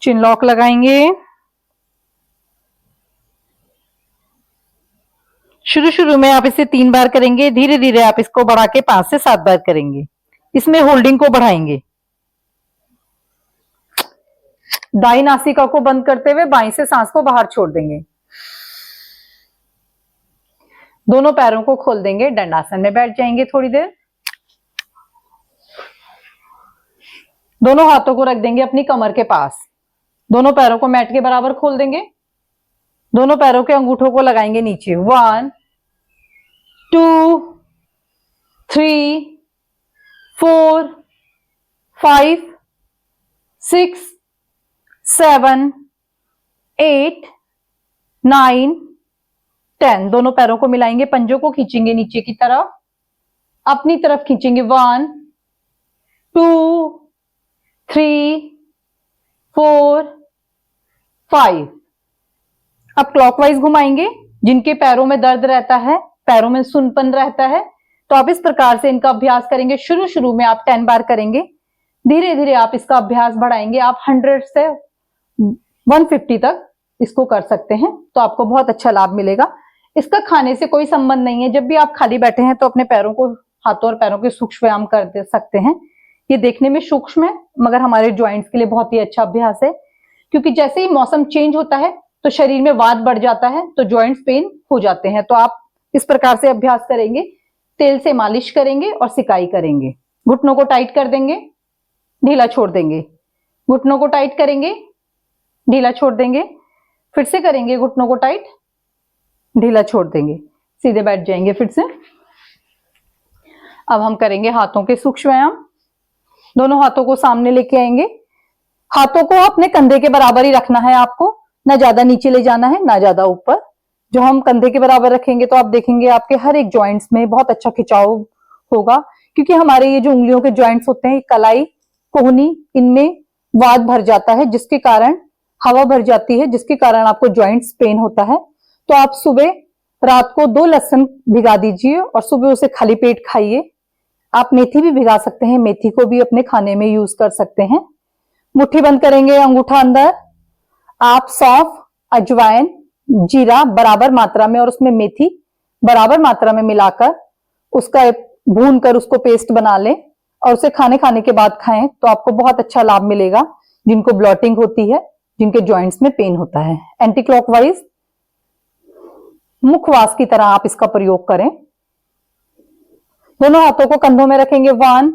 चिन लॉक लगाएंगे। शुरू में आप इसे 3 बार करेंगे, धीरे धीरे आप इसको बढ़ा के 5 से 7 बार करेंगे। इसमें होल्डिंग को बढ़ाएंगे। दाई नासिका को बंद करते हुए बाई से सांस को बाहर छोड़ देंगे। दोनों पैरों को खोल देंगे, दंडासन में बैठ जाएंगे थोड़ी देर। दोनों हाथों को रख देंगे अपनी कमर के पास। दोनों पैरों को मैट के बराबर खोल देंगे। दोनों पैरों के अंगूठों को लगाएंगे नीचे। 1 2 3 4 5 6 7 8 9 10। दोनों पैरों को मिलाएंगे, पंजों को खींचेंगे नीचे की तरफ, अपनी तरफ खींचेंगे। 1 2 3 4 5। अब क्लॉकवाइज घुमाएंगे। जिनके पैरों में दर्द रहता है, पैरों में सुनपन रहता है, तो आप इस प्रकार से इनका अभ्यास करेंगे। शुरू में आप 10 बार करेंगे, धीरे धीरे आप इसका अभ्यास बढ़ाएंगे। आप 100 से 150 तक इसको कर सकते हैं, तो आपको बहुत अच्छा लाभ मिलेगा। इसका खाने से कोई संबंध नहीं है। जब भी आप खाली बैठे हैं तो अपने पैरों को, हाथों और पैरों के सूक्ष्म व्यायाम कर दे सकते हैं। ये देखने में सूक्ष्म है, मगर हमारे ज्वाइंट्स के लिए बहुत ही अच्छा अभ्यास है, क्योंकि जैसे ही मौसम चेंज होता है तो शरीर में वात बढ़ जाता है, तो ज्वाइंट्स पेन हो जाते हैं। तो आप इस प्रकार से अभ्यास करेंगे, तेल से मालिश करेंगे और सिकाई करेंगे। घुटनों को टाइट कर देंगे, ढीला छोड़ देंगे। घुटनों को टाइट करेंगे, ढीला छोड़ देंगे। फिर से करेंगे, घुटनों को टाइट, ढीला छोड़ देंगे। सीधे बैठ जाएंगे फिर से। अब हम करेंगे हाथों के सूक्ष्म व्यायाम। दोनों हाथों को सामने लेके आएंगे। हाथों को अपने कंधे के बराबर ही रखना है आपको, ना ज्यादा नीचे ले जाना है ना ज्यादा ऊपर। जो हम कंधे के बराबर रखेंगे तो आप देखेंगे आपके हर एक जॉइंट्स में बहुत अच्छा खिंचाव होगा, क्योंकि हमारे ये जो उंगलियों के जॉइंट्स होते हैं, कलाई, कोहनी, इनमें वात भर जाता है, जिसके कारण हवा भर जाती है, जिसके कारण आपको जॉइंट्स पेन होता है। तो आप सुबह, रात को 2 लहसुन भिगा दीजिए और सुबह उसे खाली पेट खाइए। आप मेथी भी भिगा सकते हैं, मेथी को भी अपने खाने में यूज कर सकते हैं। मुट्ठी बंद करेंगे, अंगूठा अंदर। आप सौंफ, अजवाइन, जीरा बराबर मात्रा में और उसमें मेथी बराबर मात्रा में मिलाकर उसका भून कर उसको पेस्ट बना लें और उसे खाने के बाद खाएं, तो आपको बहुत अच्छा लाभ मिलेगा। जिनको ब्लॉटिंग होती है, जिनके जॉइंट्स में पेन होता है। एंटी क्लॉकवाइज मुखवास की तरह आप इसका प्रयोग करें। दोनों हाथों को कंधों में रखेंगे। 1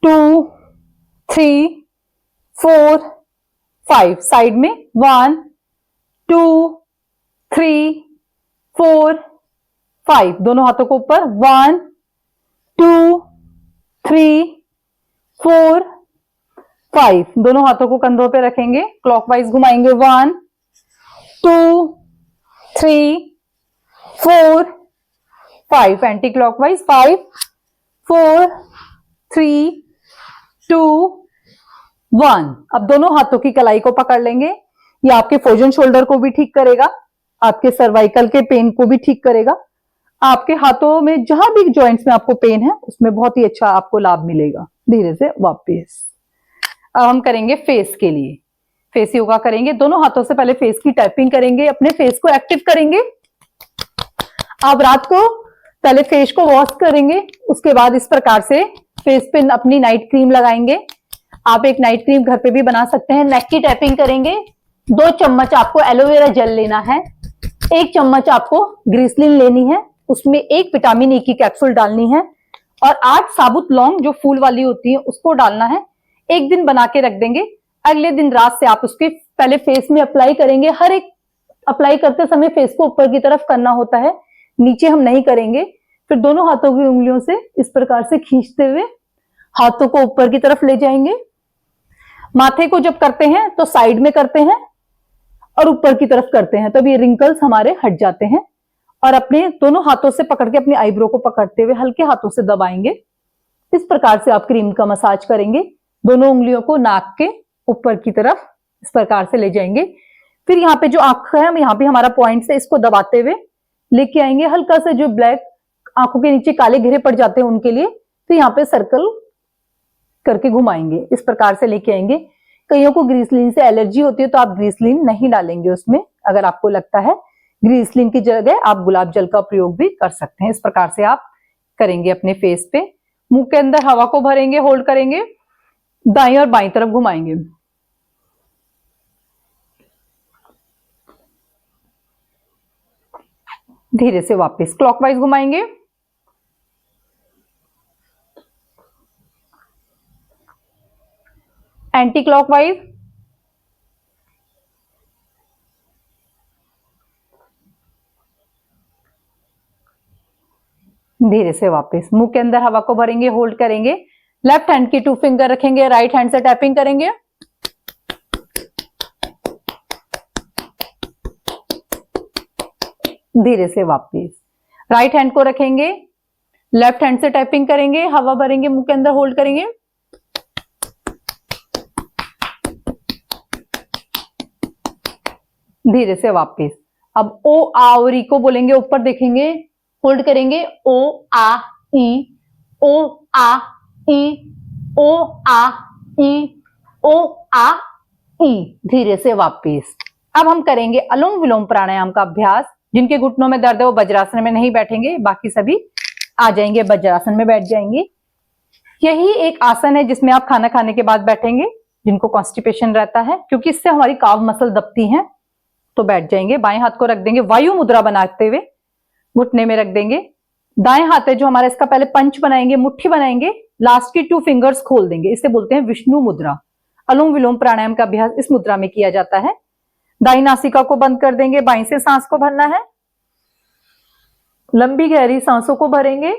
2 3 4 5। साइड में 1 2 3 4 5। दोनों हाथों को ऊपर। 1 2 3 4 5। दोनों हाथों को कंधों पे रखेंगे, क्लॉकवाइज घुमाएंगे। 1 2 3 4 5। Anti clockwise. 5 4 3 2 1। अब दोनों हाथों की कलाई को पकड़ लेंगे। ये आपके फ्रोजन शोल्डर को भी ठीक करेगा, आपके सर्वाइकल के पेन को भी ठीक करेगा। आपके हाथों में जहां भी जॉइंट्स में आपको पेन है, उसमें बहुत ही अच्छा आपको लाभ मिलेगा। धीरे से वापस। अब हम करेंगे फेस के लिए। फेस योगा करेंगे। दोनों हाथों से पहले फेस की टैपिंग करेंगे, अपने फेस को एक्टिव करेंगे। आप रात को पहले फेस को वॉश करेंगे, उसके बाद इस प्रकार से फेस पे अपनी नाइट क्रीम लगाएंगे। आप एक नाइट क्रीम घर पे भी बना सकते हैं। नेक की टैपिंग करेंगे। 2 चम्मच आपको एलोवेरा जेल लेना है, 1 चम्मच आपको ग्रीसलिन लेनी है, उसमें 1 विटामिन ई की कैप्सूल डालनी है और 8 साबुत लौंग जो फूल वाली होती है उसको डालना है। एक दिन बना के रख देंगे। अगले दिन रात से आप उसके पहले फेस में अप्लाई करेंगे। हर एक अप्लाई करते समय फेस को ऊपर की तरफ करना होता है, नीचे हम नहीं करेंगे। फिर दोनों हाथों की उंगलियों से इस प्रकार से खींचते हुए हाथों को ऊपर की तरफ ले जाएंगे। माथे को जब करते हैं तो साइड में करते हैं और ऊपर की तरफ करते हैं, तब ये रिंकल्स हमारे हट जाते हैं। और अपने दोनों हाथों से पकड़ के अपने आईब्रो को पकड़ते हुए हल्के हाथों से दबाएंगे। इस प्रकार से आप क्रीम का मसाज करेंगे। दोनों उंगलियों को नाक के ऊपर की तरफ इस प्रकार से ले जाएंगे। फिर यहाँ पे जो आंख है, यहाँ पे हमारा पॉइंट से इसको दबाते हुए लेके आएंगे। हल्का से जो ब्लैक आंखों के नीचे काले घेरे पड़ जाते हैं उनके लिए, तो यहाँ पे सर्कल करके घुमाएंगे। इस प्रकार से लेके आएंगे। कईयों को ग्रीसलिन से एलर्जी होती है तो आप ग्रीसलिन नहीं डालेंगे उसमें। अगर आपको लगता है ग्रीसलिन की जगह आप गुलाब जल का प्रयोग भी कर सकते हैं। इस प्रकार से आप करेंगे अपने फेस पे। मुंह के अंदर हवा को भरेंगे, होल्ड करेंगे, दाईं और बाईं तरफ घुमाएंगे। धीरे से वापस क्लॉकवाइज घुमाएंगे। एंटी क्लॉकवाइज, धीरे से वापस। मुंह के अंदर हवा को भरेंगे, होल्ड करेंगे। लेफ्ट हैंड की 2 फिंगर रखेंगे, राइट हैंड से टैपिंग करेंगे। धीरे से वापस राइट हैंड को रखेंगे, लेफ्ट हैंड से टैपिंग करेंगे, हवा भरेंगे, मुंह के अंदर होल्ड करेंगे। धीरे से वापस। अब ओ आ और ई को बोलेंगे, ऊपर देखेंगे, होल्ड करेंगे। ओ आ ई, ओ आ ई, ओ आ ई, ओ आ ई। धीरे से वापस। अब हम करेंगे अनुलोम विलोम प्राणायाम का अभ्यास। जिनके घुटनों में दर्द है वो वज्रासन में नहीं बैठेंगे, बाकी सभी आ जाएंगे, वज्रासन में बैठ जाएंगे। यही एक आसन है जिसमें आप खाना खाने के बाद बैठेंगे। जिनको कॉन्स्टिपेशन रहता है, क्योंकि इससे हमारी काव मसल दबती हैं, तो बैठ जाएंगे। बाएं हाथ को रख देंगे, वायु मुद्रा बनाते हुए घुटने में रख देंगे। दाएं हाथ है जो हमारा, इसका पहले पंच बनाएंगे, मुट्ठी बनाएंगे, लास्ट की 2 फिंगर्स खोल देंगे। इसे बोलते हैं विष्णु मुद्रा। अनुलोम विलोम प्राणायाम का अभ्यास इस मुद्रा में किया जाता है। दाईं नासिका को बंद कर देंगे, बाईं से सांस को भरना है। लंबी गहरी सांसों को भरेंगे।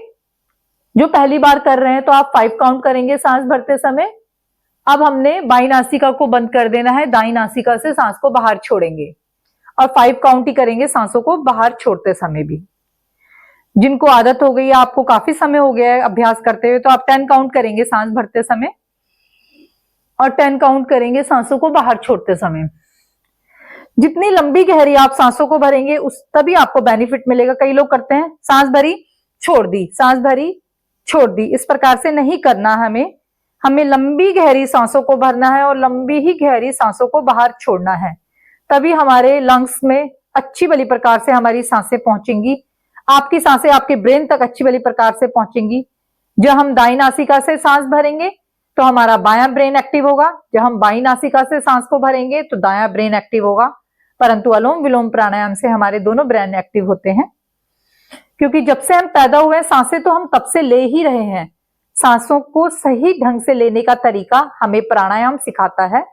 जो पहली बार कर रहे हैं तो आप 5 काउंट करेंगे सांस भरते समय। अब हमने बाईं नासिका को बंद कर देना है, दाईं नासिका से सांस को बाहर छोड़ेंगे और 5 काउंट ही करेंगे सांसों को बाहर छोड़ते समय भी। जिनको आदत हो गई है, आपको काफी समय हो गया है अभ्यास करते हुए, तो आप 10 काउंट करेंगे सांस भरते समय और 10 काउंट करेंगे सांसों को बाहर छोड़ते समय। जितनी लंबी गहरी आप सांसों को भरेंगे उस तभी आपको बेनिफिट मिलेगा। कई लोग करते हैं सांस भरी छोड़ दी, सांस भरी छोड़ दी, इस प्रकार से नहीं करना। हमें लंबी गहरी सांसों को भरना है और लंबी ही गहरी सांसों को बाहर छोड़ना है। तभी हमारे लंग्स में अच्छी वाली प्रकार से हमारी सांसें पहुंचेंगी। आपकी सांसें आपके ब्रेन तक अच्छी वाली प्रकार से पहुंचेंगी। जब हम दाईं नासिका से सांस भरेंगे तो हमारा बायां ब्रेन एक्टिव होगा। जब हम बाईं नासिका से सांस को भरेंगे तो दायां ब्रेन एक्टिव होगा। परंतु अनुलोम विलोम प्राणायाम से हमारे दोनों ब्रेन एक्टिव होते हैं, क्योंकि जब से हम पैदा हुए हैं सांसें तो हम तब से ले ही रहे हैं। सांसों को सही ढंग से लेने का तरीका हमें प्राणायाम सिखाता है,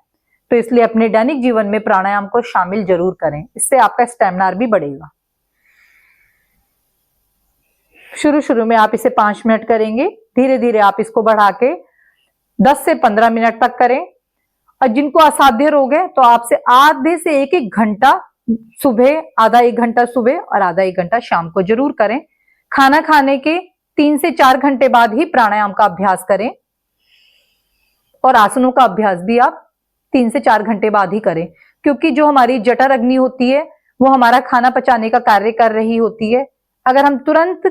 तो इसलिए अपने दैनिक जीवन में प्राणायाम को शामिल जरूर करें। इससे आपका स्टैमिना भी बढ़ेगा। शुरू में आप इसे 5 मिनट करेंगे, धीरे धीरे आप इसको बढ़ा के 10 से 15 मिनट तक करें। और जिनको असाध्य रोग है तो आपसे आधे से 1 घंटा सुबह, आधा 1 घंटा सुबह और आधा 1 घंटा शाम को जरूर करें। खाना खाने के 3 से 4 घंटे बाद ही प्राणायाम का अभ्यास करें और आसनों का अभ्यास भी आप 3 से 4 घंटे बाद ही करें, क्योंकि जो हमारी जठर अग्नि होती है वो हमारा खाना पचाने का कार्य कर रही होती है। अगर हम तुरंत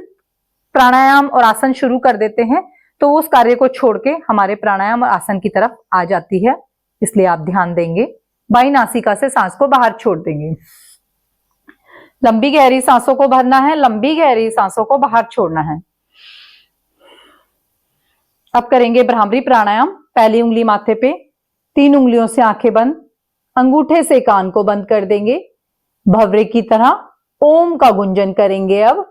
प्राणायाम और आसन शुरू कर देते हैं तो उस कार्य को छोड़ के हमारे प्राणायाम और आसन की तरफ आ जाती है। इसलिए आप ध्यान देंगे। बाईं नासिका से सांस को बाहर छोड़ देंगे। लंबी गहरी सांसों को भरना है, लंबी गहरी सांसों को बाहर छोड़ना है। अब करेंगे भ्रामरी प्राणायाम। पहली उंगली माथे पे, 3 उंगलियों से आंखें बंद, अंगूठे से कान को बंद कर देंगे। भवरे की तरह ओम का गुंजन करेंगे। अब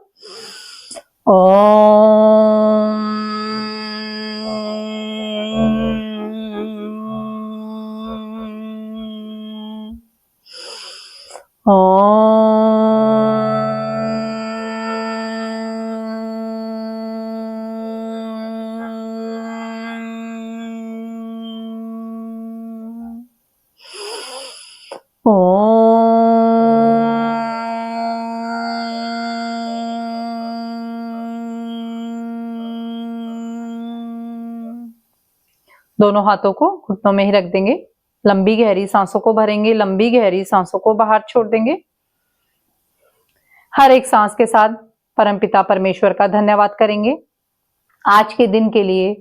दोनों हाथों को घुटनों में ही रख देंगे। लंबी गहरी सांसों को भरेंगे, लंबी गहरी सांसों को बाहर छोड़ देंगे। हर एक सांस के साथ परमपिता परमेश्वर का धन्यवाद करेंगे। आज के दिन के लिए,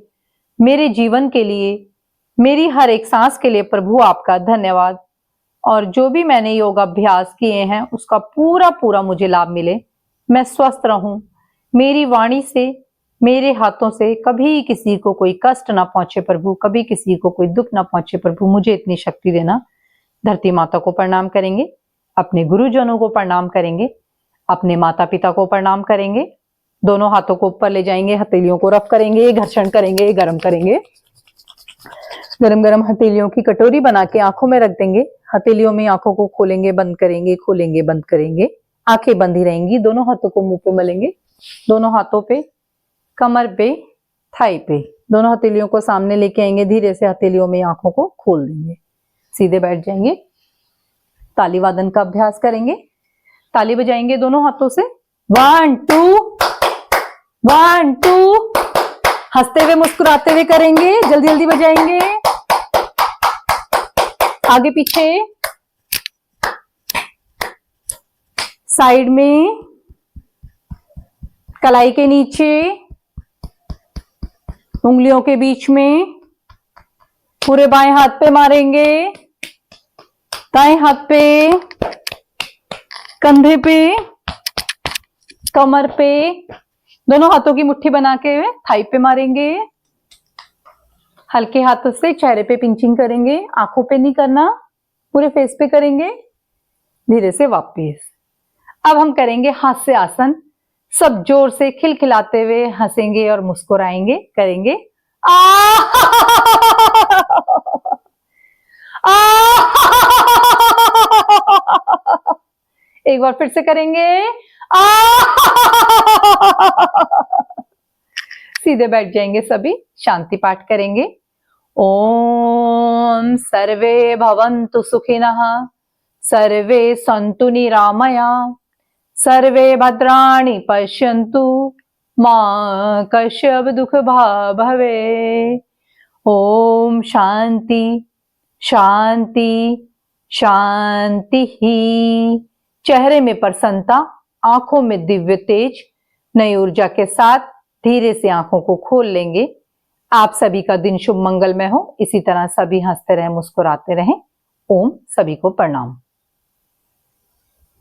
मेरे जीवन के लिए, मेरी हर एक सांस के लिए प्रभु आपका धन्यवाद। और जो भी मैंने योग अभ्यास किए हैं उसका पूरा पूरा मुझे लाभ मिले। मैं स्वस्थ रहूं, मेरी वाणी से, मेरे हाथों से कभी किसी को कोई कष्ट ना पहुंचे प्रभु, कभी किसी को कोई दुख ना पहुंचे प्रभु, मुझे इतनी शक्ति देना। धरती माता को प्रणाम करेंगे, अपने गुरुजनों को प्रणाम करेंगे, अपने माता पिता को प्रणाम करेंगे। दोनों हाथों को ऊपर ले जाएंगे, हथेलियों को रफ करेंगे, घर्षण करेंगे, गर्म करेंगे। गरम गरम हथेलियों की कटोरी बना के आंखों में रख देंगे। हथेलियों में आंखों को खोलेंगे, बंद करेंगे, खोलेंगे, बंद करेंगे। आंखें बंद ही रहेंगी। दोनों हाथों को मुंह पे मलेंगे, दोनों हाथों पे, कमर पे, थाई पे, दोनों हथेलियों को सामने लेके आएंगे। धीरे से हथेलियों में आंखों को खोल देंगे, सीधे बैठ जाएंगे। ताली वादन का अभ्यास करेंगे। ताली बजाएंगे दोनों हाथों से। 1 2 1 2। हंसते हुए मुस्कुराते हुए करेंगे, जल्दी जल्दी बजाएंगे। आगे पीछे, साइड में, कलाई के नीचे, उंगलियों के बीच में। पूरे बाएं हाथ पे मारेंगे, दाएं हाथ पे, कंधे पे, कमर पे। दोनों हाथों की मुट्ठी बना के थाई पे मारेंगे। हल्के हाथों से चेहरे पे पिंचिंग करेंगे, आंखों पे नहीं करना, पूरे फेस पे करेंगे। धीरे से वापस। अब हम करेंगे हास्य आसन। सब जोर से खिलखिलाते हुए हंसेंगे और मुस्कुराएंगे। करेंगे एक बार फिर से करेंगे। सीधे बैठ जाएंगे सभी। शांति पाठ करेंगे। ओम सर्वे भवन्तु सुखिनः, सर्वे सन्तु निरामया, सर्वे भद्राणि पश्यन्तु, मा कश्चित् दुःख भाग् भवेत्। ओम शांति शांति शांति। चेहरे में प्रसन्नता, आंखों में दिव्य तेज, नई ऊर्जा के साथ धीरे से आंखों को खोल लेंगे। आप सभी का दिन शुभ मंगलमय हो। इसी तरह सभी हंसते रहें, मुस्कुराते रहें। ओम। सभी को प्रणाम।